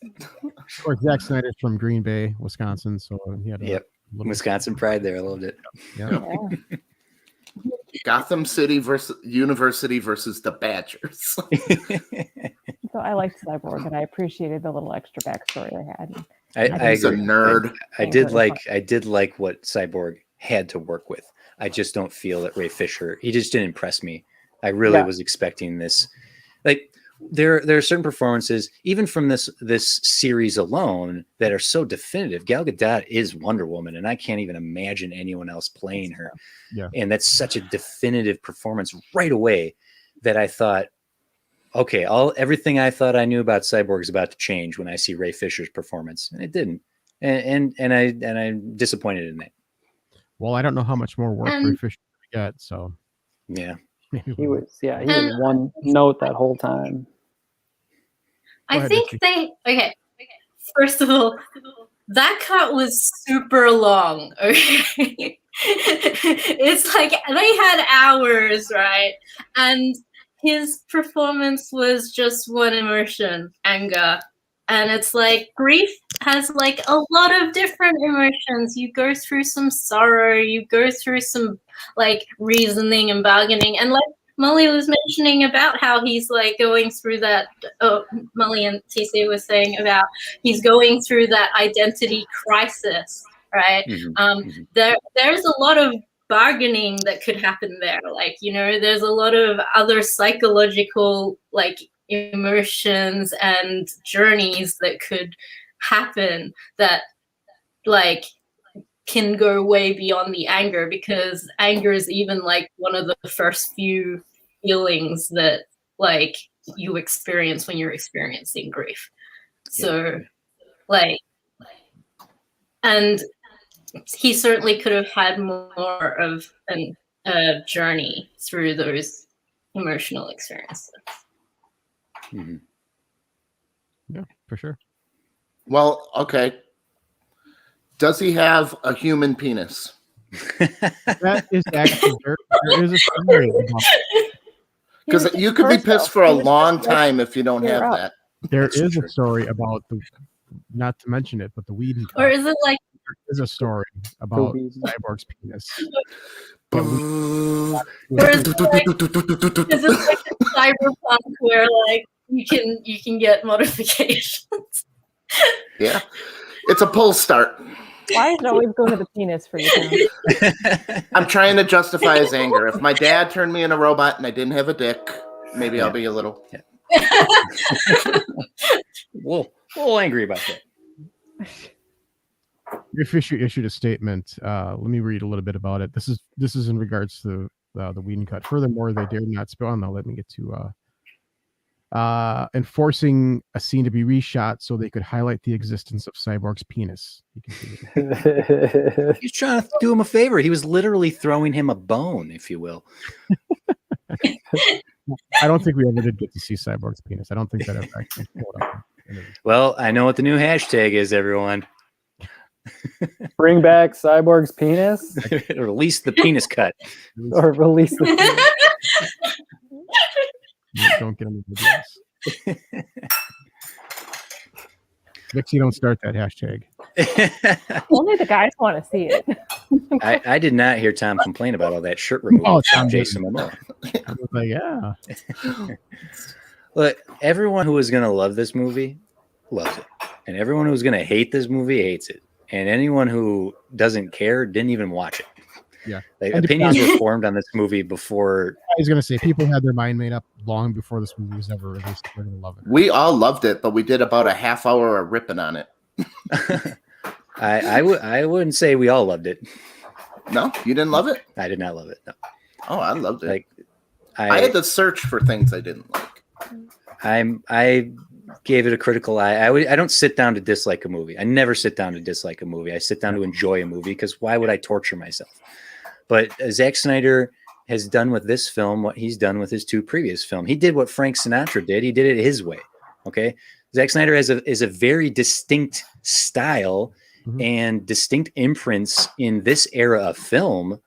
Of course, Zack Snyder's from Green Bay, Wisconsin, so he had a Wisconsin pride there. I loved it. Yeah. Gotham City University versus the Badgers. So I liked Cyborg, and I appreciated the little extra backstory they had. I He's a agree. nerd. I did like what Cyborg had to work with. I just don't feel that Ray Fisher, he just didn't impress me. I really was expecting this. Like there are certain performances, even from this series alone, that are so definitive. Gal Gadot is Wonder Woman, and I can't even imagine anyone else playing her. Yeah. And that's such a definitive performance right away that I thought, okay, everything I thought I knew about Cyborg is about to change when I see Ray Fisher's performance, and it didn't. And I'm disappointed in that. Well, I don't know how much more work Ray Fisher got, so yeah. He was one note that whole time. I think first of all, that cut was super long. Okay. It's like they had hours, right? And his performance was just one emotion, anger. And it's like grief has like a lot of different emotions. You go through some sorrow, you go through some like reasoning and bargaining. And like Molly was mentioning about how he's like going through that, Molly and TC was saying about he's going through that identity crisis, right? There's a lot of bargaining that could happen there. Like, you know, there's a lot of other psychological like emotions and journeys that could happen that like can go way beyond the anger, because anger is even like one of the first few feelings that like you experience when you're experiencing grief. So like, and he certainly could have had more of a journey through those emotional experiences. Yeah, for sure. Well, okay. Does he have a human penis? That is actually there is a story about, because you could be pissed for a long time if you don't have that. There is a story about the, not to mention it, but the weed. Or is it like there is a story about Cyborg's penis. Or is it like a cyberpunk where like you can get modifications? Yeah. It's a pull start. Why is it always going to the penis for you, Tom? I'm trying to justify his anger. If my dad turned me in a robot and I didn't have a dick, maybe I'll be a little. We'll angry about that. If issued a statement, let me read a little bit about it. This is in regards to the Whedon cut. Furthermore, they dared not spell. Now let me get to enforcing a scene to be reshot so they could highlight the existence of Cyborg's penis. He's trying to do him a favor. He was literally throwing him a bone, if you will. I don't think we ever did get to see Cyborg's penis. I don't think that ever actually showed up. Well, I know what the new hashtag is, everyone. Bring back Cyborg's penis, Release the penis cut. or release the. Don't get him the videos. Vixie, don't start that hashtag. Only the guys want to see it. I did not hear Tom complain about all that shirt removal from Jason Momoa. I was like, yeah. Look, everyone who is going to love this movie loves it. And everyone who's going to hate this movie hates it. And anyone who doesn't care didn't even watch it. Yeah. Like, opinions were formed on this movie before. I was going to say, people had their mind made up long before this movie was ever released. They're going to love it. We all loved it, but we did about a half hour of ripping on it. I wouldn't say we all loved it. No, you didn't love it? I did not love it. No. Oh, I loved it. Like I had to search for things I didn't like. I gave it a critical eye. I don't sit down to dislike a movie. I never sit down to dislike a movie. I sit down to enjoy a movie, because why would I torture myself? But Zack Snyder has done with this film what he's done with his two previous films. He did what Frank Sinatra did. He did it his way. Okay. Zack Snyder is a very distinct style, and distinct imprints in this era of film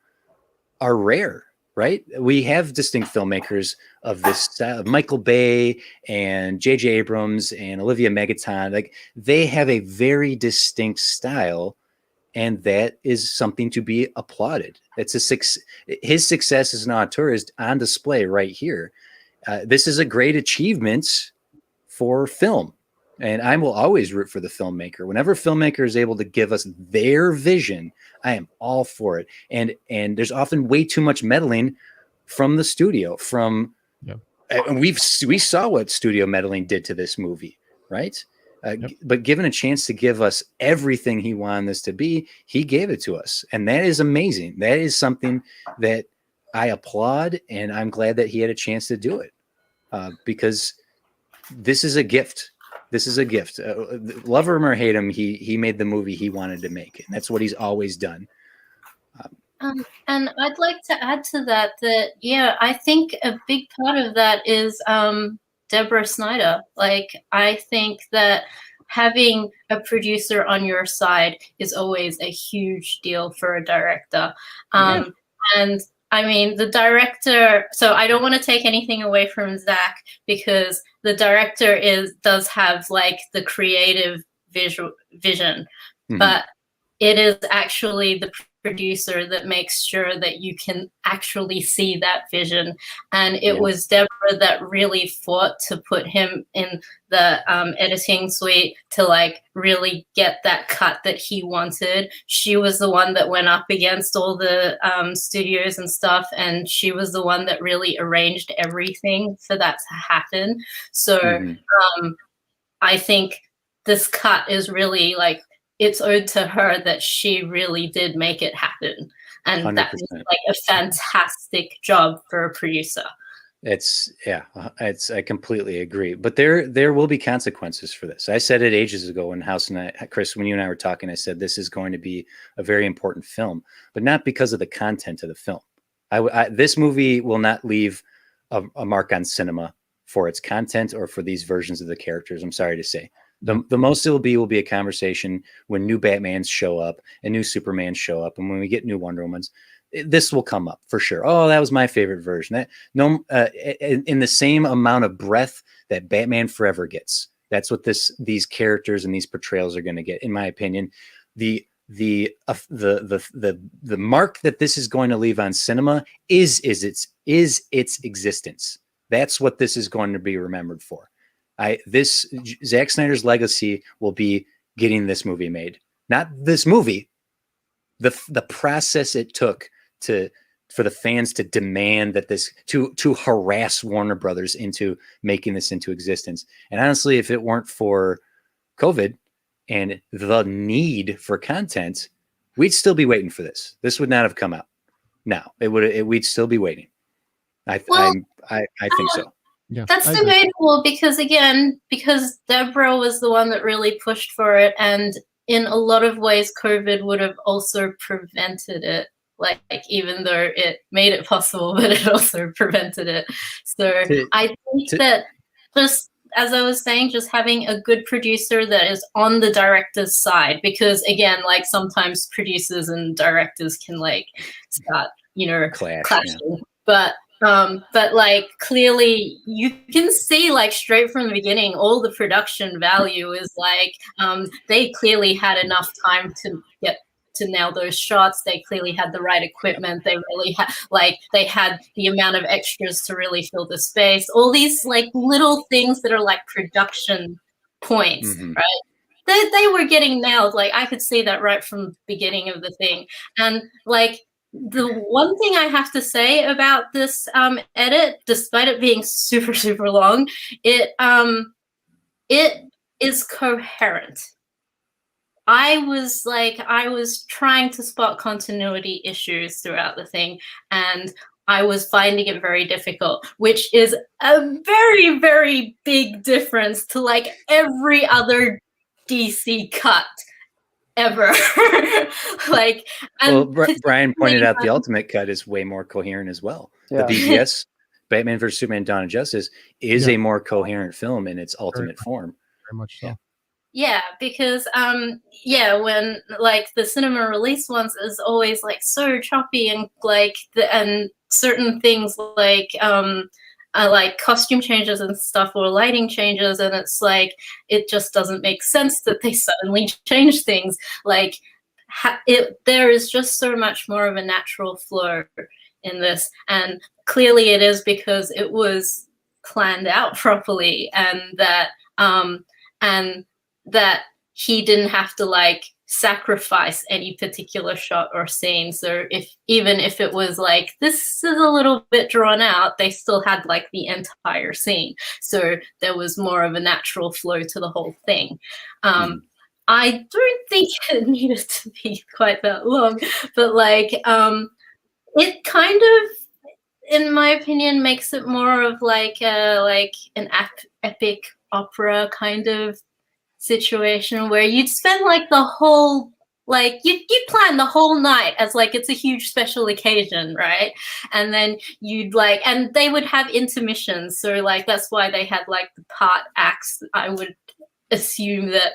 are rare, right? We have distinct filmmakers of this style, Michael Bay and J.J. Abrams and Olivia Megaton. Like, they have a very distinct style, and that is something to be applauded. It's his success as an auteur is on display right here. This is a great achievement for film. And I will always root for the filmmaker. Whenever a filmmaker is able to give us their vision, I am all for it. And there's often way too much meddling from the studio. And we saw what studio meddling did to this movie, right? But given a chance to give us everything he wanted this to be, he gave it to us. And that is amazing. That is something that I applaud, and I'm glad that he had a chance to do it, because this is a gift. This is a gift. Love him or hate him, he made the movie he wanted to make, and that's what he's always done. And I'd like to add to that yeah, I think a big part of that is Deborah Snyder. Like, I think that having a producer on your side is always a huge deal for a director. And I mean, the director, so I don't want to take anything away from Zack, because the director does have like the creative vision, but it is actually the producer that makes sure that you can actually see that vision. And it was Deborah that really fought to put him in the editing suite to like really get that cut that he wanted. She was the one that went up against all the studios and stuff, and she was the one that really arranged everything for that to happen. So I think this cut is really like, it's owed to her that she really did make it happen. And 100%. That is like a fantastic job for a producer. I completely agree. But there will be consequences for this. I said it ages ago when Chris, when you and I were talking, I said this is going to be a very important film, but not because of the content of the film. This movie will not leave a mark on cinema for its content or for these versions of the characters. I'm sorry to say. The most it will be a conversation when new Batmans show up and new Supermans show up, and when we get new Wonder Womans, this will come up for sure. Oh, that was my favorite version. In the same amount of breadth that Batman Forever gets. That's what these characters and these portrayals are going to get, in my opinion. The mark that this is going to leave on cinema is its existence. That's what this is going to be remembered for. Zack Snyder's legacy will be getting this movie made. Not this movie, the process it took for the fans to demand that to harass Warner Brothers into making this into existence. And honestly, if it weren't for COVID and the need for content, we'd still be waiting for this. This would not have come out. Now we'd still be waiting. I think so. Yeah, That's debatable because Deborah was the one that really pushed for it, and in a lot of ways, COVID would have also prevented it. Like even though it made it possible, but it also prevented it. So I think that just as I was saying, just having a good producer that is on the director's side, because again, like sometimes producers and directors can like start, clashing. Yeah. But like clearly you can see like straight from the beginning, all the production value is like they clearly had enough time to get to nail those shots. They clearly had the right equipment. They really had they had the amount of extras to really fill the space. All these like little things that are like production points, right? They were getting nailed. Like I could see that right from the beginning of the thing. And like the one thing I have to say about this edit, despite it being super, super long, it is coherent. I was trying to spot continuity issues throughout the thing, and I was finding it very difficult, which is a very, very big difference to like every other DC cut ever. Brian pointed out the Ultimate Cut is way more coherent as well. Yeah. The BVS, Batman vs Superman: Dawn of Justice, is a more coherent film in its ultimate form. Very much so. Yeah, because when like the cinema release ones is always like so choppy and like and certain things like costume changes and stuff or lighting changes, and it's like it just doesn't make sense that they suddenly change things. Like there is just so much more of a natural flow in this, and clearly it is because it was planned out properly, and that he didn't have to like sacrifice any particular shot or scene. So even if it was like this is a little bit drawn out, they still had like the entire scene. So there was more of a natural flow to the whole thing. I don't think it needed to be quite that long, but like it kind of, in my opinion, makes it more of like an epic opera kind of situation where you'd spend like the whole you plan the whole night as like it's a huge special occasion, right? And then you'd and they would have intermissions, so like that's why they had like the part acts. I would assume that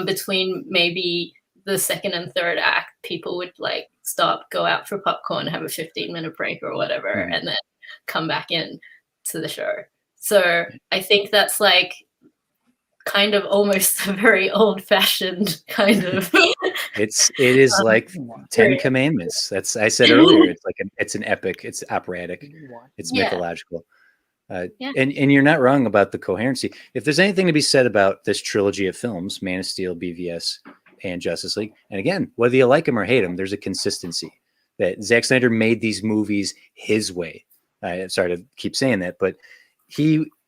between maybe the second and third act, people would like stop, go out for popcorn, have a 15-minute break or whatever, and then come back in to the show. So I think that's like kind of almost a very old-fashioned kind of it is like 10 commandments. I said earlier, it's an epic, it's operatic, it's mythological. And you're not wrong about the coherency. If there's anything to be said about this trilogy of films, Man of Steel, BVS, and Justice League, and again, whether you like them or hate them, there's a consistency that Zack Snyder made these movies his way. Sorry to keep saying that, but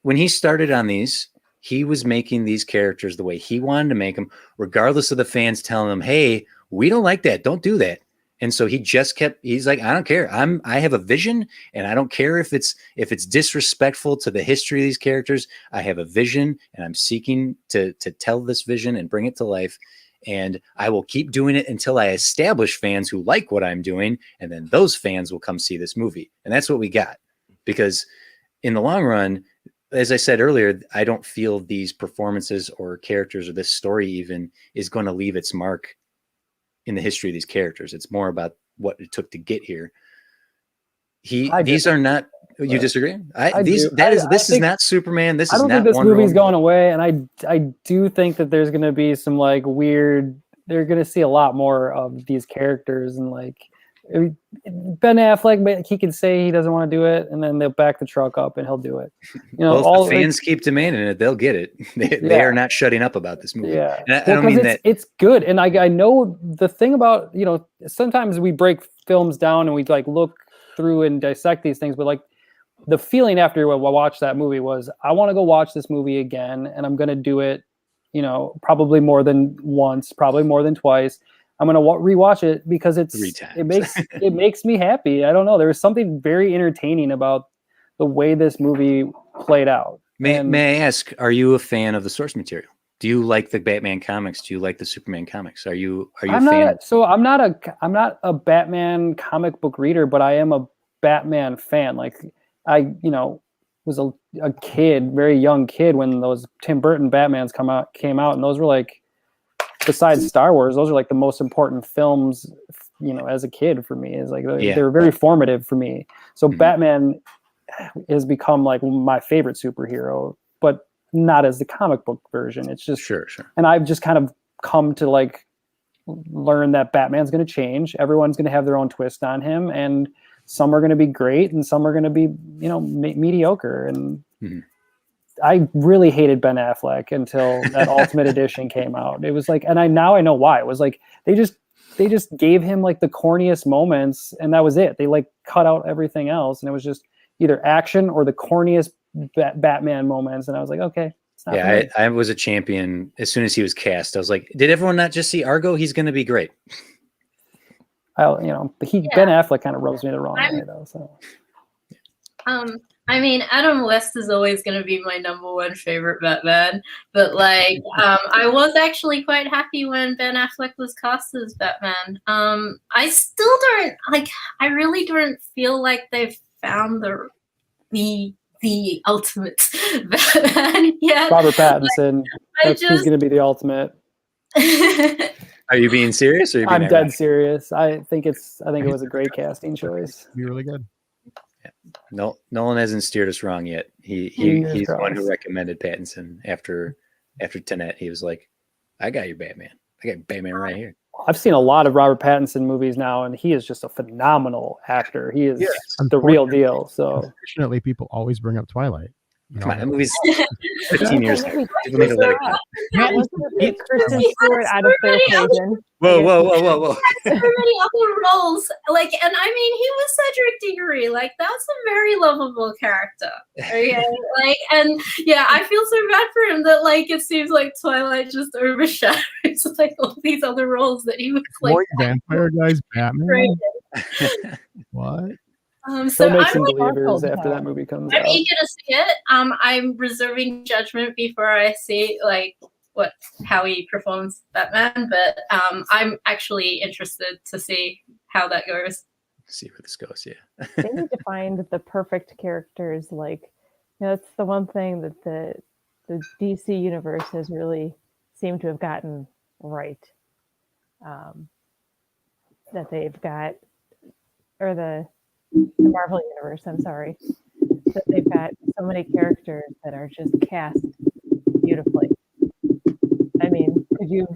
when he started on these, he was making these characters the way he wanted to make them, regardless of the fans telling him, hey, we don't like that. Don't do that. And so he's like, I don't care. I have a vision, and I don't care if it's disrespectful to the history of these characters. I have a vision, and I'm seeking to tell this vision and bring it to life. And I will keep doing it until I establish fans who like what I'm doing. And then those fans will come see this movie. And that's what we got, because in the long run, as I said earlier, I don't feel these performances or characters or this story even is going to leave its mark in the history of these characters. It's more about what it took to get here. These are not. You disagree? This is not Superman. This is not. I don't think this movie's going away, and I do think that there's going to be some like weird. They're going to see a lot more of these characters, and like Ben Affleck, he can say he doesn't want to do it, and then they'll back the truck up and he'll do it. You know, Well, all if the fans keep demanding it, they'll get it. They are not shutting up about this movie. Yeah, and I don't mean that it's good. And I know the thing about, you know, sometimes we break films down and we like look through and dissect these things, but like the feeling after I watched that movie was, I want to go watch this movie again, and I'm going to do it, you know, probably more than once, probably more than twice. I'm going to rewatch it because it makes me happy. I don't know. There was something very entertaining about the way this movie played out. May I ask, are you a fan of the source material? Do you like the Batman comics? Do you like the Superman comics? Are you a fan? I'm not a Batman comic book reader, but I am a Batman fan. Like I, you know, was a kid, very young kid when those Tim Burton Batmans came out, and those were like, besides Star Wars, those are like the most important films, you know, as a kid for me. Is like they were very formative for me. So Batman has become like my favorite superhero, but not as the comic book version. It's just sure. And I've just kind of come to like learn that Batman's going to change. Everyone's going to have their own twist on him, and some are going to be great, and some are going to be, you know, mediocre. And I really hated Ben Affleck until that Ultimate Edition came out. It was like, and I know why. It was like they just gave him like the corniest moments, and that was it. They like cut out everything else, and it was just either action or the corniest Batman moments. And I was like, okay. It's not I was a champion as soon as he was cast. I was like, did everyone not just see Argo? He's going to be great. Ben Affleck kind of rubs me the wrong way though. So. I mean, Adam West is always going to be my number one favorite Batman, but like, I was actually quite happy when Ben Affleck was cast as Batman. I still don't like. I really don't feel like they've found the ultimate Batman yet. Robert Pattinson. He's going to be the ultimate. Are you being serious? Or are you being I'm dead serious. I think it was a great casting choice. Be really good. Yeah. No, Nolan hasn't steered us wrong yet. He's the one who recommended Pattinson after Tenet. He was like, "I got your Batman. I got Batman right here." I've seen a lot of Robert Pattinson movies now, and he is just a phenomenal actor. He is the real deal. So, unfortunately, people always bring up Twilight. Come on, that movie's 15 years ago. People need to let it go. Kristen Stewart out of the equation. Whoa. So many other roles, like, and I mean, he was Cedric Diggory. Like, that's a very lovable character. Okay, like, and yeah, I feel so bad for him that like it seems like Twilight just overshadows like all these other roles that he was like. Boy, vampire guys, Batman. What? So make I'm some like, believers after that movie comes out. I'm eager to see it. I'm reserving judgment before I see like how he performs Batman, but I'm actually interested to see how that goes. See where this goes, yeah. They need to find the perfect characters. Like, you know, that's the one thing that the DC universe has really seemed to have gotten right. That they've got, or the Marvel universe, I'm sorry, that they've got so many characters that are just cast beautifully. I mean, could you?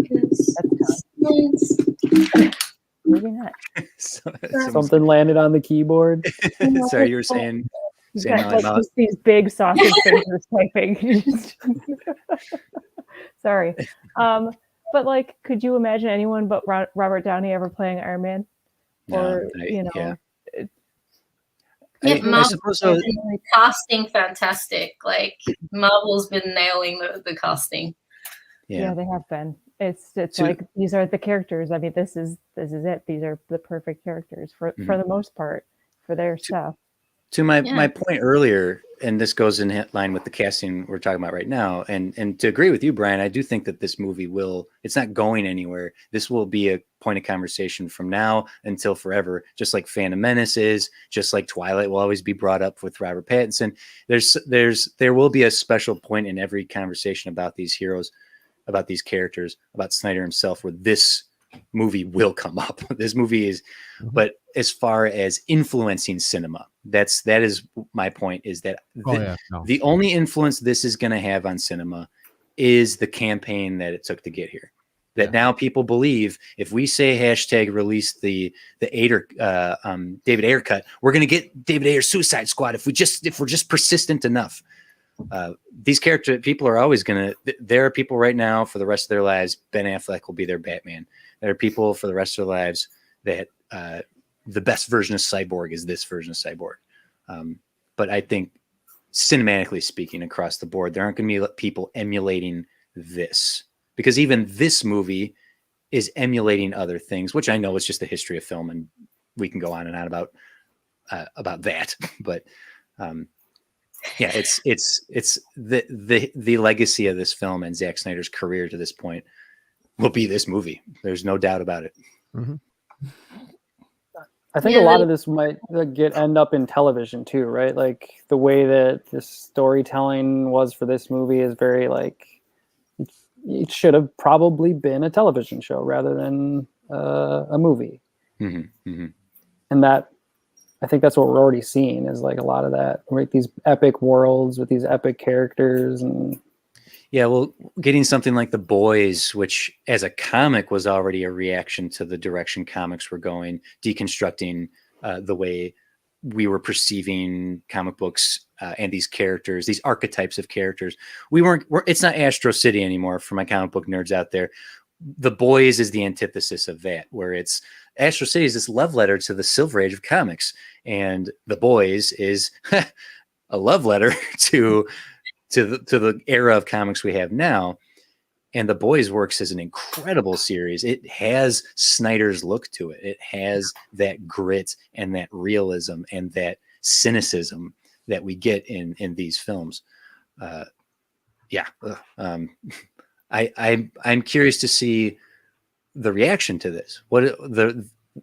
That's tough. Maybe not. Something landed on the keyboard. Sorry, you were saying. Like just these big sausage fingers typing. Sorry, but like, could you imagine anyone but Robert Downey ever playing Iron Man? Or you know. Yeah. Marvel's been casting fantastic. Like Marvel's been nailing the casting. Yeah, they have been. It's like these are the characters. I mean, this is it. These are the perfect characters for the most part for their stuff. To my point earlier, and this goes in line with the casting we're talking about right now, and to agree with you, Brian, I do think that this movie it's not going anywhere. This will be a point of conversation from now until forever, just like Phantom Menace is, just like Twilight will always be brought up with Robert Pattinson. There will be a special point in every conversation about these heroes, about these characters, about Snyder himself, where this movie will come up. This movie is, but as far as influencing cinema, that is my point, is that the only influence this is going to have on cinema is the campaign that it took to get here. that now people believe if we say hashtag release the Ayer David Ayer cut, we're going to get David Ayer's Suicide Squad if we're just persistent enough. These people are always going to. There are people right now for the rest of their lives. Ben Affleck will be their Batman. There are people for the rest of their lives that the best version of Cyborg is this version of Cyborg. But I think cinematically speaking, across the board, there aren't going to be people emulating this, because even this movie is emulating other things, which I know is just the history of film, and we can go on and on about that. But yeah, it's the legacy of this film and Zack Snyder's career to this point will be this movie. There's no doubt about it. Mm-hmm. I think a lot of this might end up in television too, right? Like the way that the storytelling was for this movie is very like, it should have probably been a television show rather than a movie. Mm-hmm. Mm-hmm. And that, I think that's what we're already seeing is like a lot of that, right? These epic worlds with these epic characters. And yeah, well, getting something like The Boys, which as a comic was already a reaction to the direction comics were going, deconstructing the way we were perceiving comic books and these characters, these archetypes of characters. It's not Astro City anymore for my comic book nerds out there. The Boys is the antithesis of that, where it's Astro City is this love letter to the Silver Age of comics, and The Boys is a love letter to the era of comics we have now. And The Boys works as an incredible series. It has Snyder's look to it. It has that grit and that realism and that cynicism that we get in these films. I'm curious to see the reaction to this.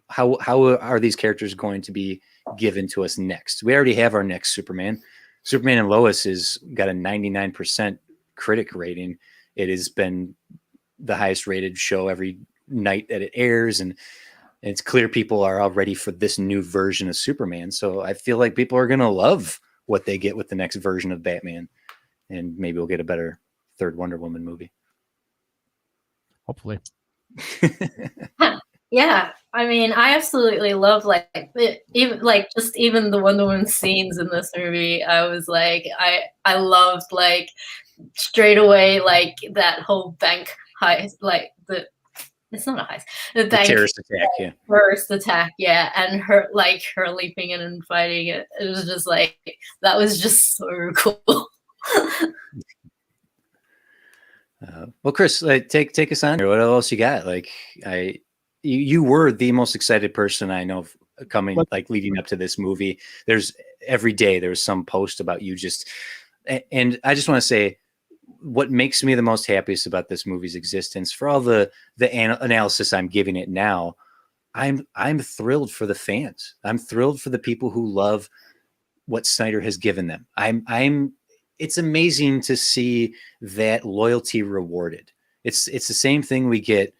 How are these characters going to be given to us next? We already have our next Superman. Superman and Lois has got a 99% critic rating. It has been the highest rated show every night that it airs, and it's clear people are all ready for this new version of Superman. So I feel like people are going to love what they get with the next version of Batman, and maybe we'll get a better third Wonder Woman movie. Hopefully. Yeah, I mean, I absolutely love even the Wonder Woman scenes in this movie. I was like, I loved like straight away like that whole bank heist, like it's not a heist, the bank terrorist attack, yeah, first attack, yeah, and her leaping in and fighting it. It was just like that was just so cool. Well, Chris, take us on here. What else you got? Like you were the most excited person I know coming, like leading up to this movie. Every day there was some post about you and I just want to say what makes me the most happiest about this movie's existence, for all the analysis I'm giving it now, I'm thrilled for the fans. I'm thrilled for the people who love what Snyder has given them. It's amazing to see that loyalty rewarded. It's the same thing we get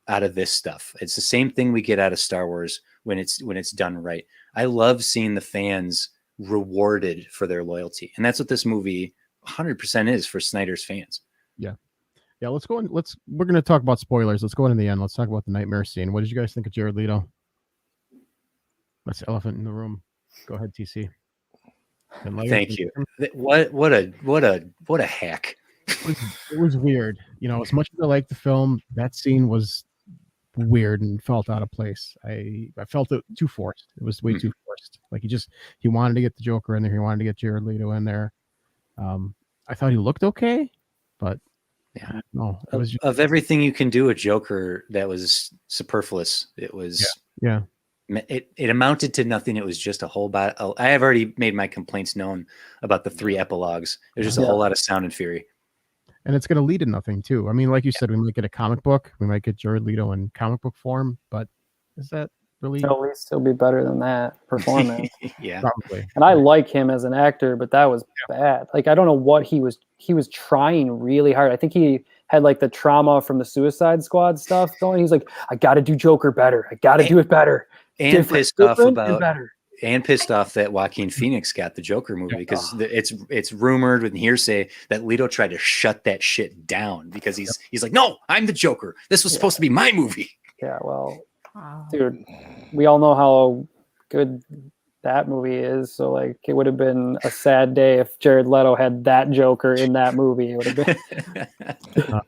out of this stuff. It's the same thing we get out of Star Wars when it's done right. I love seeing the fans rewarded for their loyalty. And that's what this movie 100% is for Snyder's fans. Yeah. Yeah. Let's go in. We're going to talk about spoilers. Let's go into the end. Let's talk about the nightmare scene. What did you guys think of Jared Leto? That's the elephant in the room. Go ahead, TC. Thank you. What a hack. It was weird. You know, as much as I liked the film, that scene was weird and felt out of place. I felt it too forced. It was way too forced. Like he wanted to get the Joker in there. He wanted to get Jared Leto in there. I thought he looked okay, but yeah, no. It was of everything you can do a Joker that was superfluous. It was yeah. It amounted to nothing. It was just a whole lot. I have already made my complaints known about the 3 epilogues. There's just a whole lot of sound and fury. And it's going to lead to nothing too. I mean, like you said, we might get a comic book. We might get Jared Leto in comic book form, but is that really? At least he'll be better than that performance. Yeah, probably. And I like him as an actor, but that was bad. Like, I don't know what he was trying really hard. I think he had like the trauma from the Suicide Squad stuff going. He's like, I got to do Joker better. I got to do it better. And pissed off about and pissed off that Joaquin Phoenix got the Joker movie because it's rumored with hearsay that Leto tried to shut that shit down because he's like, no, I'm the Joker. This was supposed to be my movie. Yeah, well, dude, we all know how good that movie is. So like, it would have been a sad day if Jared Leto had that Joker in that movie. It would have been.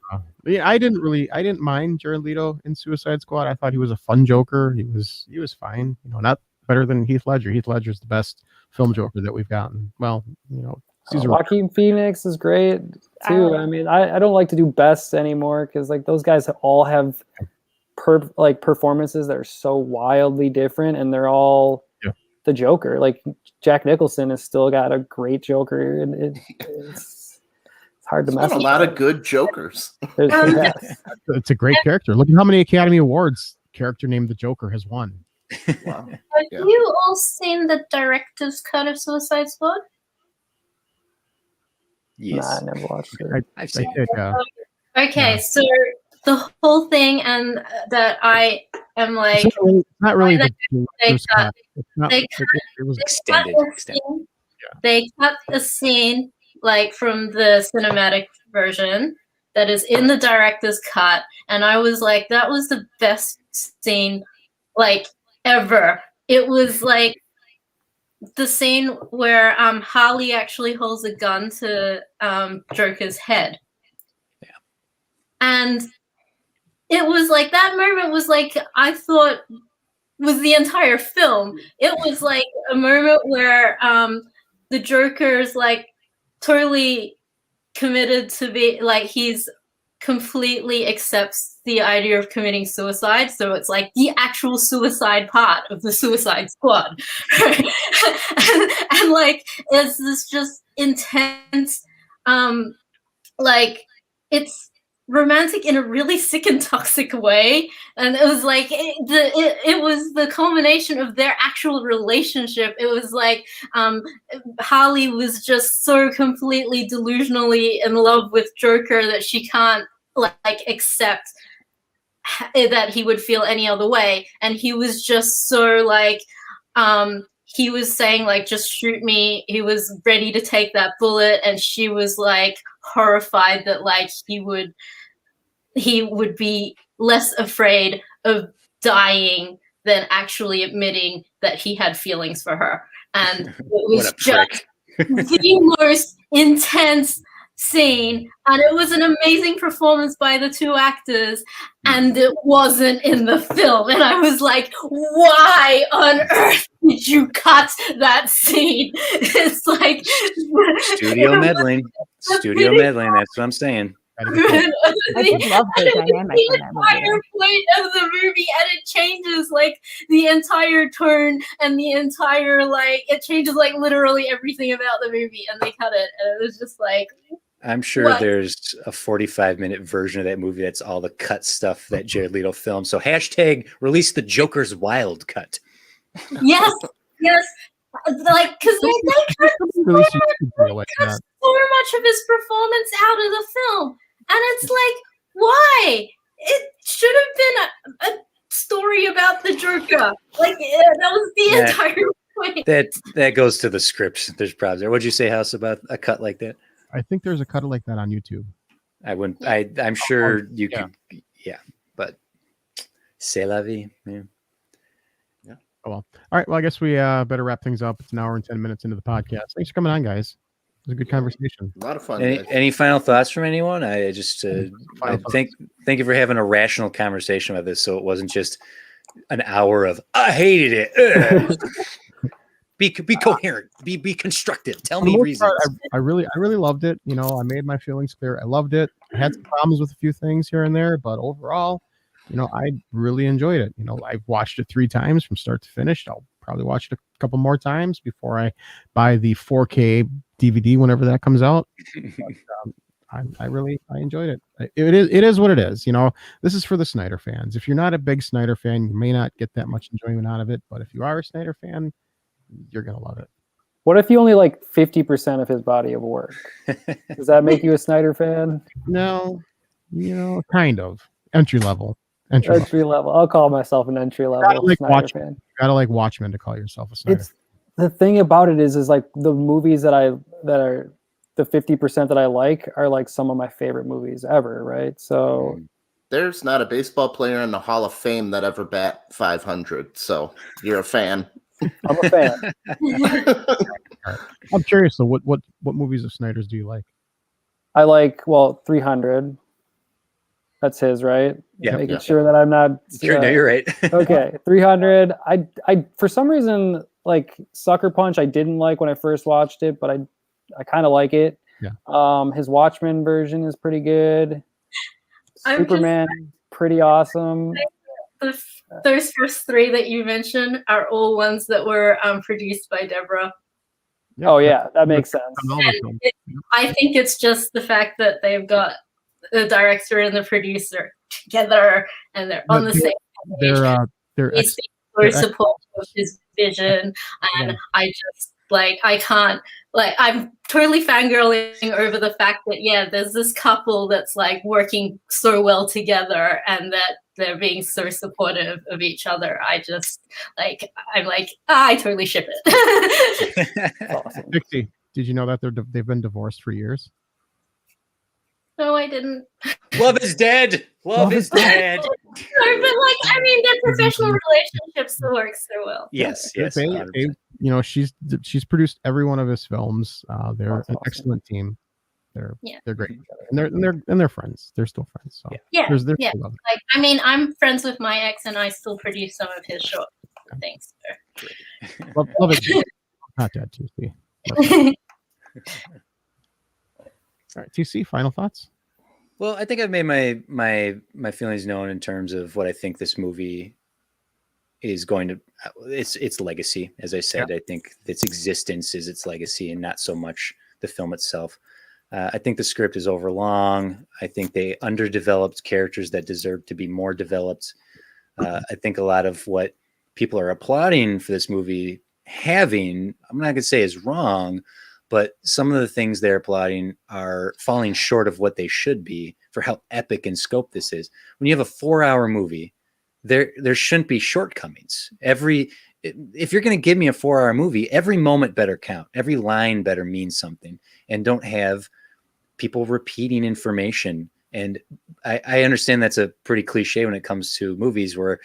Yeah, I didn't mind Jared Leto in Suicide Squad. I thought he was a fun Joker. He was fine. You know, not better than Heath Ledger. Heath Ledger's the best film Joker that we've gotten. Well, you know, Joaquin Phoenix is great too. I mean, I don't like to do bests anymore because like those guys all have performances that are so wildly different, and they're all the Joker. Like Jack Nicholson has still got a great Joker, and it's hard to mess with. A lot of good Jokers. It's a great character. Look at how many Academy Awards character named the Joker has won. Wow. Have you all seen the director's cut of Suicide Squad? Yes. Nah, I never watched it. I've seen it. Okay, so the whole thing, and that I am like, it's not really they cut it was extended. They cut a scene like from the cinematic version that is in the director's cut, and I was like, that was the best scene like ever. It was like the scene where Harley actually holds a gun to Joker's head. Yeah. And it was like that moment was like I thought was the entire film. It was like a moment where the Joker's like totally committed to be like he's completely accepts the idea of committing suicide, so it's like the actual suicide part of the Suicide Squad. and like it's this just intense like it's romantic in a really sick and toxic way, and it was like it was the culmination of their actual relationship. It was like Harley was just so completely delusionally in love with Joker that she can't like accept that he would feel any other way, and he was just so like he was saying like just shoot me. He was ready to take that bullet, and she was like horrified that like he would be less afraid of dying than actually admitting that he had feelings for her. And it was just the most intense scene, and it was an amazing performance by the two actors, and it wasn't in the film, and I was like, why on earth did you cut that scene? It's like studio meddling, that's what I'm saying. I just love the dynamic in that movie. The entire point of the movie, and it changes like the entire tone and the entire like it changes like literally everything about the movie, and they cut it, and it was just like. I'm sure there's a 45-minute version of that movie that's all the cut stuff that Jared Leto filmed. So hashtag release the Joker's wild cut. Yes, like because they cut so much of his performance out of the film, and it's like, why? It should have been a story about the Joker. Like that was the entire point. That goes to the scripts. There's problems there. What'd you say, House, about a cut like that? I think there's a cut like that on YouTube. I'm sure you could. Yeah, but c'est la vie. Yeah. Oh, well. All right. Well, I guess we better wrap things up. It's an hour and 10 minutes into the podcast. Thanks for coming on, guys. It was a good conversation. A lot of fun. Any final thoughts from anyone? I just thank you for having a rational conversation about this, so it wasn't just an hour of I hated it. Be coherent. Be constructive. Tell me reasons. I really loved it. You know, I made my feelings clear. I loved it. I had some problems with a few things here and there, but overall, you know, I really enjoyed it. You know, I've watched it 3 times from start to finish. I'll probably watch it a couple more times before I buy the 4K DVD whenever that comes out. But, I enjoyed it. It is what it is. You know, this is for the Snyder fans. If you're not a big Snyder fan, you may not get that much enjoyment out of it. But if you are a Snyder fan, you're gonna love it. What if you only like 50% of his body of work? Does that make you a Snyder fan? No, you know, kind of entry level. Entry level. I'll call myself an entry level Snyder fan. Gotta like Watchmen to call yourself a Snyder. the thing about it is like the movies that are the 50% that I like are like some of my favorite movies ever, right? So There's not a baseball player in the Hall of Fame that ever bat 500, so you're a fan. I'm a fan. I'm curious though, what movies of Snyder's do you like? I like 300. That's his, right? Yeah. Making sure that I'm not. Sure, no, you're right. Okay, 300. I for some reason like Sucker Punch. I didn't like when I first watched it, but I kind of like it. Yeah. His Watchmen version is pretty good. Superman, pretty awesome. Those first three that you mentioned are all ones that were produced by Deborah. Yeah, oh yeah, that makes sense. I think it's just the fact that they've got the director and the producer together and they're on the same page. He's so supportive of his vision, and I just I can't I'm totally fangirling over the fact that there's this couple that's like working so well together and that they're being so supportive of each other. I just I'm like I totally ship it. Awesome. Dixie, did you know that they've been divorced for years? No, I didn't. Love is dead. Love is dead. No, but I mean, their professional relationships still work so well. Yes. She's produced every one of his films. They're an excellent team. They're great, and they're friends. They're still friends. So I mean, I'm friends with my ex, and I still produce some of his short things. Love it. Not dead, TC. All right, TC, final thoughts? Well, I think I've made my feelings known in terms of what I think this movie is going to. Its legacy, as I said. I think its existence is its legacy, and not so much the film itself. I think the script is overlong. I think they underdeveloped characters that deserve to be more developed. I think a lot of what people are applauding for this movie I'm not going to say is wrong, but some of the things they're applauding are falling short of what they should be for how epic in scope this is. When you have a 4-hour movie, there shouldn't be shortcomings. If you're going to give me a 4-hour movie, every moment better count. Every line better mean something, and don't have people repeating information. And I understand that's a pretty cliche when it comes to movies where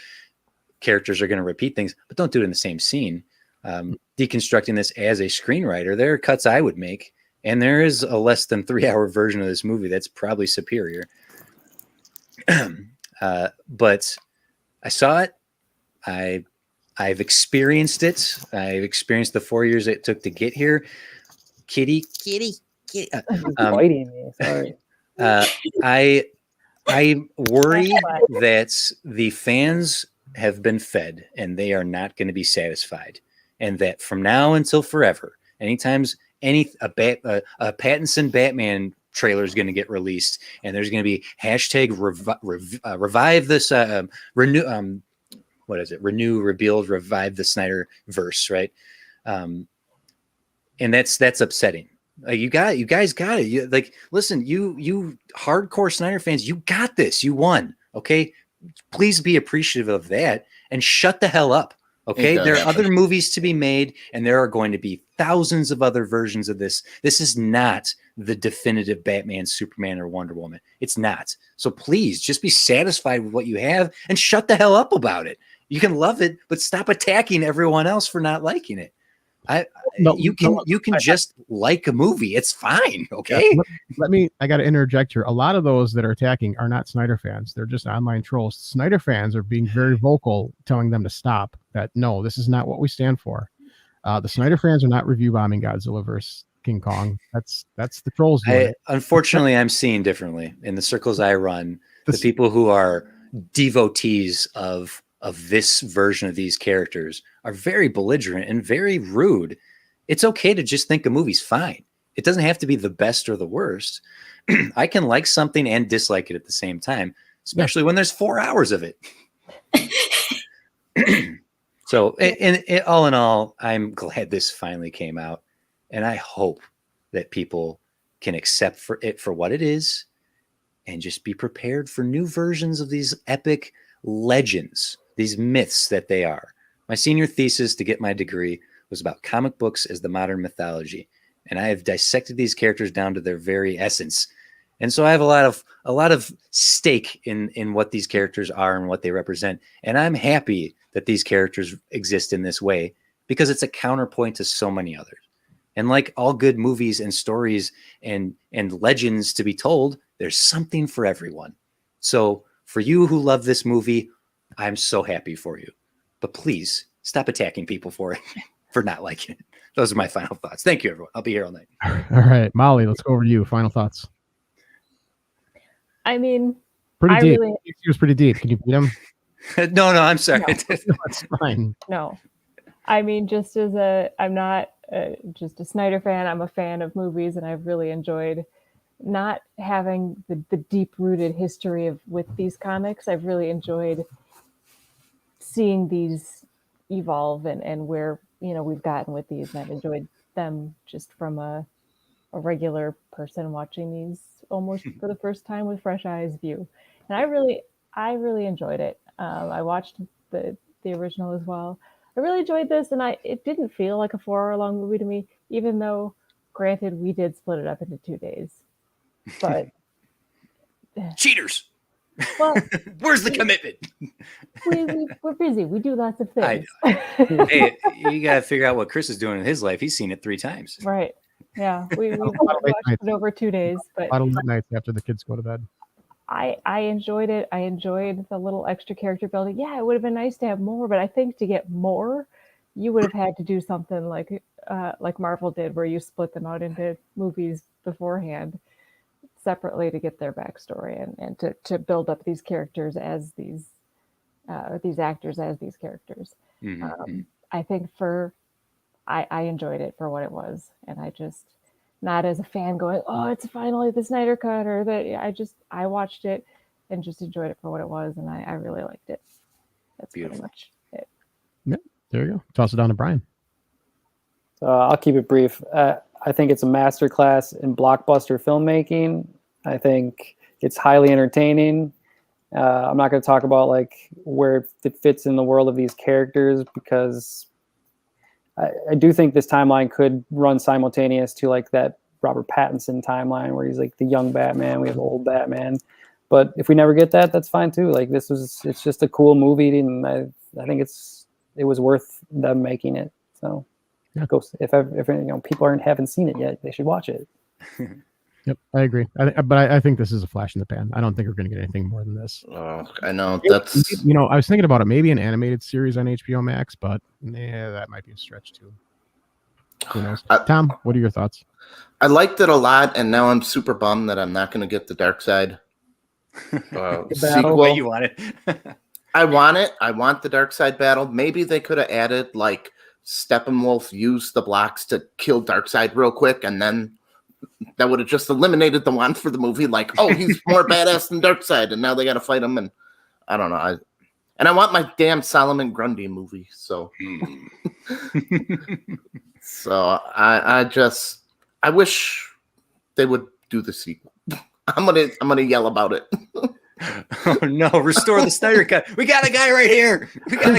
characters are going to repeat things, but don't do it in the same scene. Deconstructing this as a screenwriter, there are cuts I would make, and there is a less than 3-hour version of this movie that's probably superior. But I saw it. I've experienced it. I've experienced the 4 years it took to get here. Kitty. Biting me. Sorry. I worry that the fans have been fed and they are not going to be satisfied, and that from now until forever, anytime a Pattinson Batman trailer is going to get released, and there's going to be hashtag revive this renew, rebuild, revive the Snyder verse, right? And that's upsetting. You guys got it. Listen, you hardcore Snyder fans, you got this. You won. Okay, please be appreciative of that and shut the hell up. Okay, there are other movies to be made, and there are going to be thousands of other versions of this. This is not the definitive Batman, Superman, or Wonder Woman. It's not. So please just be satisfied with what you have and shut the hell up about it. You can love it, but stop attacking everyone else for not liking it. You can just like a movie. It's fine. Okay. I got to interject here. A lot of those that are attacking are not Snyder fans. They're just online trolls. Snyder fans are being very vocal, telling them to stop. That no, this is not what we stand for. The Snyder fans are not review bombing Godzilla vs. King Kong. That's the trolls. Unfortunately, I'm seeing differently in the circles I run. The people who are devotees of this version of these characters are very belligerent and very rude. It's okay to just think a movie's fine. It doesn't have to be the best or the worst. I can like something and dislike it at the same time, especially when there's 4 hours of it. So all in all, I'm glad this finally came out, and I hope that people can accept it for what it is and just be prepared for new versions of these epic legends, these myths that they are. My senior thesis to get my degree was about comic books as the modern mythology. And I have dissected these characters down to their very essence. And so I have a lot of stake in what these characters are and what they represent. And I'm happy that these characters exist in this way because it's a counterpoint to so many others. And like all good movies and stories and legends to be told, there's something for everyone. So for you who love this movie, I'm so happy for you. But please stop attacking people for it, for not liking it. Those are my final thoughts. Thank you, everyone. I'll be here all night. All right, Molly, let's go over to you. Final thoughts. I mean, Pretty I deep. really- He was pretty deep. Can you beat him? No, I'm sorry. No. That's fine. No, I mean, I'm not just a Snyder fan. I'm a fan of movies, and I've really enjoyed not having the deep-rooted history with these comics. I've really enjoyed seeing these evolve and where we've gotten with these, and I've enjoyed them just from a regular person watching these almost for the first time with fresh eyes view. And I really enjoyed it. I watched the original as well. I really enjoyed this, and it didn't feel like a 4-hour long movie to me, even though, granted, we did split it up into 2 days. But Cheaters. well, Where's the commitment? we're busy. We do lots of things. Hey, you got to figure out what Chris is doing in his life. He's seen it 3 times. Right. Yeah. We lot of watched late nights. it over 2 days, but A lot of late nights after the kids go to bed. I enjoyed it. I enjoyed the little extra character building. Yeah, it would have been nice to have more, but I think to get more, you would have had to do something like Marvel did, where you split them out into movies beforehand, separately, to get their backstory and to build up these characters as these actors as these characters. Mm-hmm. I think I enjoyed it for what it was, and I just, not as a fan going, oh, it's finally the Snyder cut, or that. I watched it and just enjoyed it for what it was, and I really liked it. That's Beautiful. pretty much it. There you go. Toss it down to Brian. I'll keep it brief. I think it's a masterclass in blockbuster filmmaking. I think it's highly entertaining. I'm not going to talk about like where it fits in the world of these characters, because I do think this timeline could run simultaneous to like that Robert Pattinson timeline where he's like the young Batman, we have old Batman. But if we never get that, that's fine too. Like it's just a cool movie, and I think it was worth them making it. So yeah. If people haven't seen it yet, they should watch it. Yep, I agree. But I think this is a flash in the pan. I don't think we're going to get anything more than this. Oh, I know that's. I was thinking about it, maybe an animated series on HBO Max, but that might be a stretch too. Who knows? Tom, what are your thoughts? I liked it a lot, and now I'm super bummed that I'm not going to get the Dark Side sequel. Way you want it. I want it. I want the Dark Side battle. Maybe they could have added like Steppenwolf used the blocks to kill Darkseid real quick, and then that would have just eliminated the one for the movie. Like, oh, he's more badass than Darkseid, and now they got to fight him. And I don't know. I want my damn Solomon Grundy movie. So, I wish they would do the sequel. I'm gonna yell about it. Oh no! Restore the Snyder cut. We got a guy right here. I'm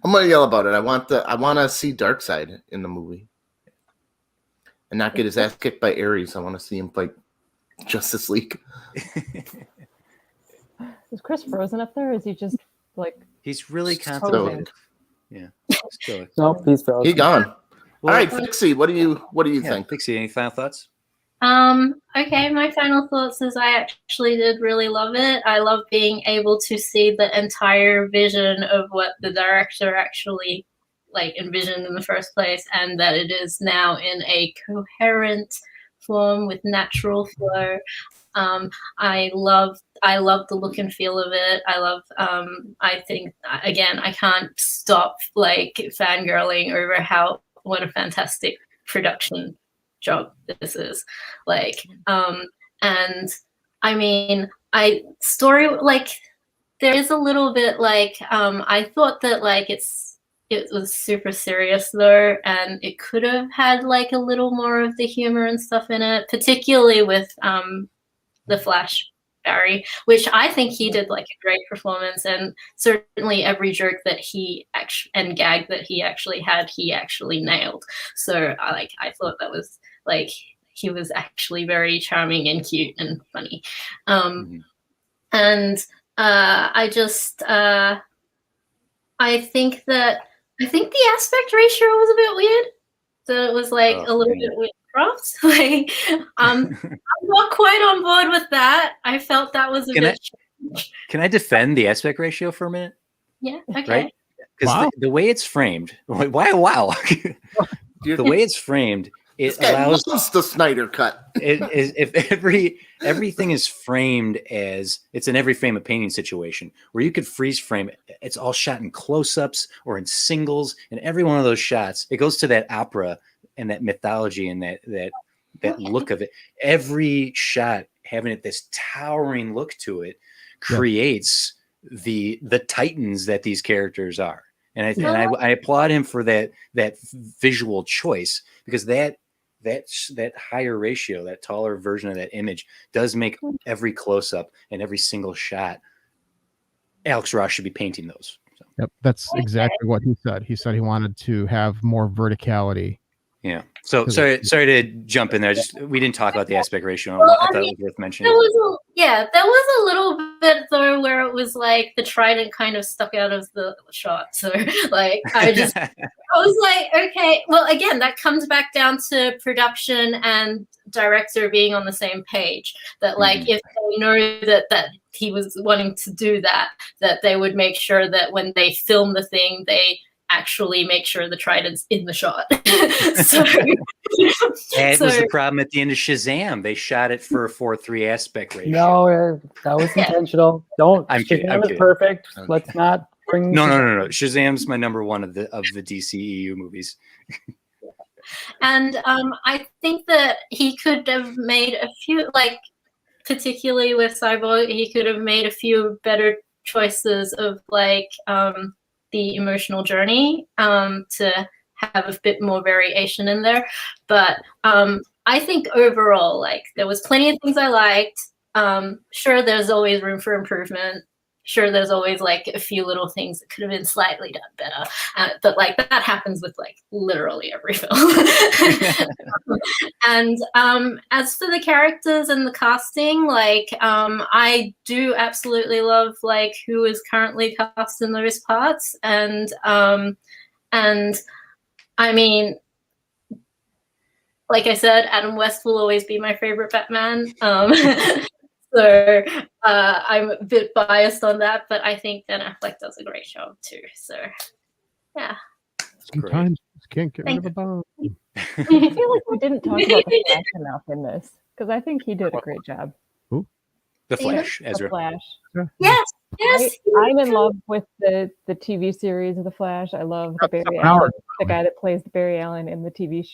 gonna yell about it. I want to see Darkseid in the movie, and not get his ass kicked by Ares. I want to see him fight Justice League. Is Chris frozen up there? Or is he just like? He's really Stoic. contemplative. Yeah. Stoic. Nope, he's frozen. He gone. Well, All right, Fixie, what do you think? Pixie, any final thoughts? Okay, my final thoughts is I actually did really love it. I love being able to see the entire vision of what the director actually like envisioned in the first place, and that it is now in a coherent form with natural flow. I love the look and feel of it. I think again, I can't stop like fangirling over what a fantastic production job this is. Like, and I mean, there is a little bit like, I thought that like it was super serious though, and it could have had like a little more of the humor and stuff in it, particularly with the Flash Barry, which I think he did like a great performance, and certainly every joke that he and gag that he actually had, he actually nailed. So I thought that was like he was actually very charming and cute and funny. And I think the aspect ratio was a bit weird. So it was like a little bit witchcraft. Like I'm not quite on board with that. I felt that was a bit. Can I defend the aspect ratio for a minute? Yeah. Okay. Right? Because the way it's framed, wow. The way it's framed, it allows the Snyder cut. If everything is framed as it's an every frame a painting situation where you could freeze frame it. It's all shot in close-ups or in singles, and every one of those shots, it goes to that opera and that mythology and that look of it. Every shot having this towering look to it creates the titans that these characters are. And I applaud him for that visual choice, because that higher ratio, that taller version of that image, does make every close-up and every single shot. Alex Ross should be painting those. So. Yep, that's exactly what he said. He said he wanted to have more verticality. Yeah. So sorry to jump in there. We didn't talk about the aspect ratio. I thought it was worth mentioning. There was a little bit though where it was like the trident kind of stuck out of the shot. So like I was like, okay, well, again, that comes back down to production and director being on the same page. That like if they know that he was wanting to do that they would make sure that when they film the thing, they actually make sure the trident's in the shot. That was the problem at the end of Shazam. They shot it for a 4:3 aspect ratio. No, that was intentional. I'm kidding. Shazam is perfect. Let's not bring. No. Shazam's my number one of the DCEU movies. And I think that he could have made a few, like particularly with Cyborg, he could have made a few better choices of like the emotional journey to have a bit more variation in there. But I think overall, like there was plenty of things I liked. Sure, there's always room for improvement. Sure, there's always like a few little things that could have been slightly done better. But like that happens with like literally every film. And as for the characters and the casting, like I do absolutely love like who is currently cast in those parts. And I mean, like I said, Adam West will always be my favorite Batman. So I'm a bit biased on that, but I think Ben Affleck does a great job too. So yeah. Sometimes you can't get rid of a bomb. I feel like we didn't talk about the Flash enough in this, because I think he did a great job. Who? The Flash, Ezra. The Flash. Yes. I'm in love with the TV series of the Flash. I love the Barry Allen, the guy that plays the Barry Allen in the TV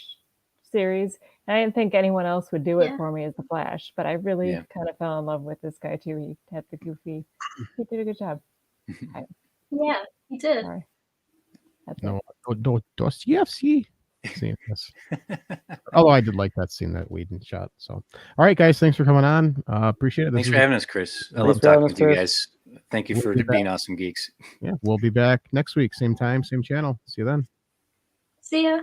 series. And I didn't think anyone else would do it for me as the Flash, but I really kind of fell in love with this guy too. He had the goofy. He did a good job. Yeah, he did. Sorry. No, Dostoevsky. Although I did like that scene that Whedon shot. So, all right, guys, thanks for coming on. Appreciate it. Thanks for having us, Chris. I love talking with you guys. Thank you for being awesome geeks. Yeah, we'll be back next week, same time, same channel. See you then. See ya.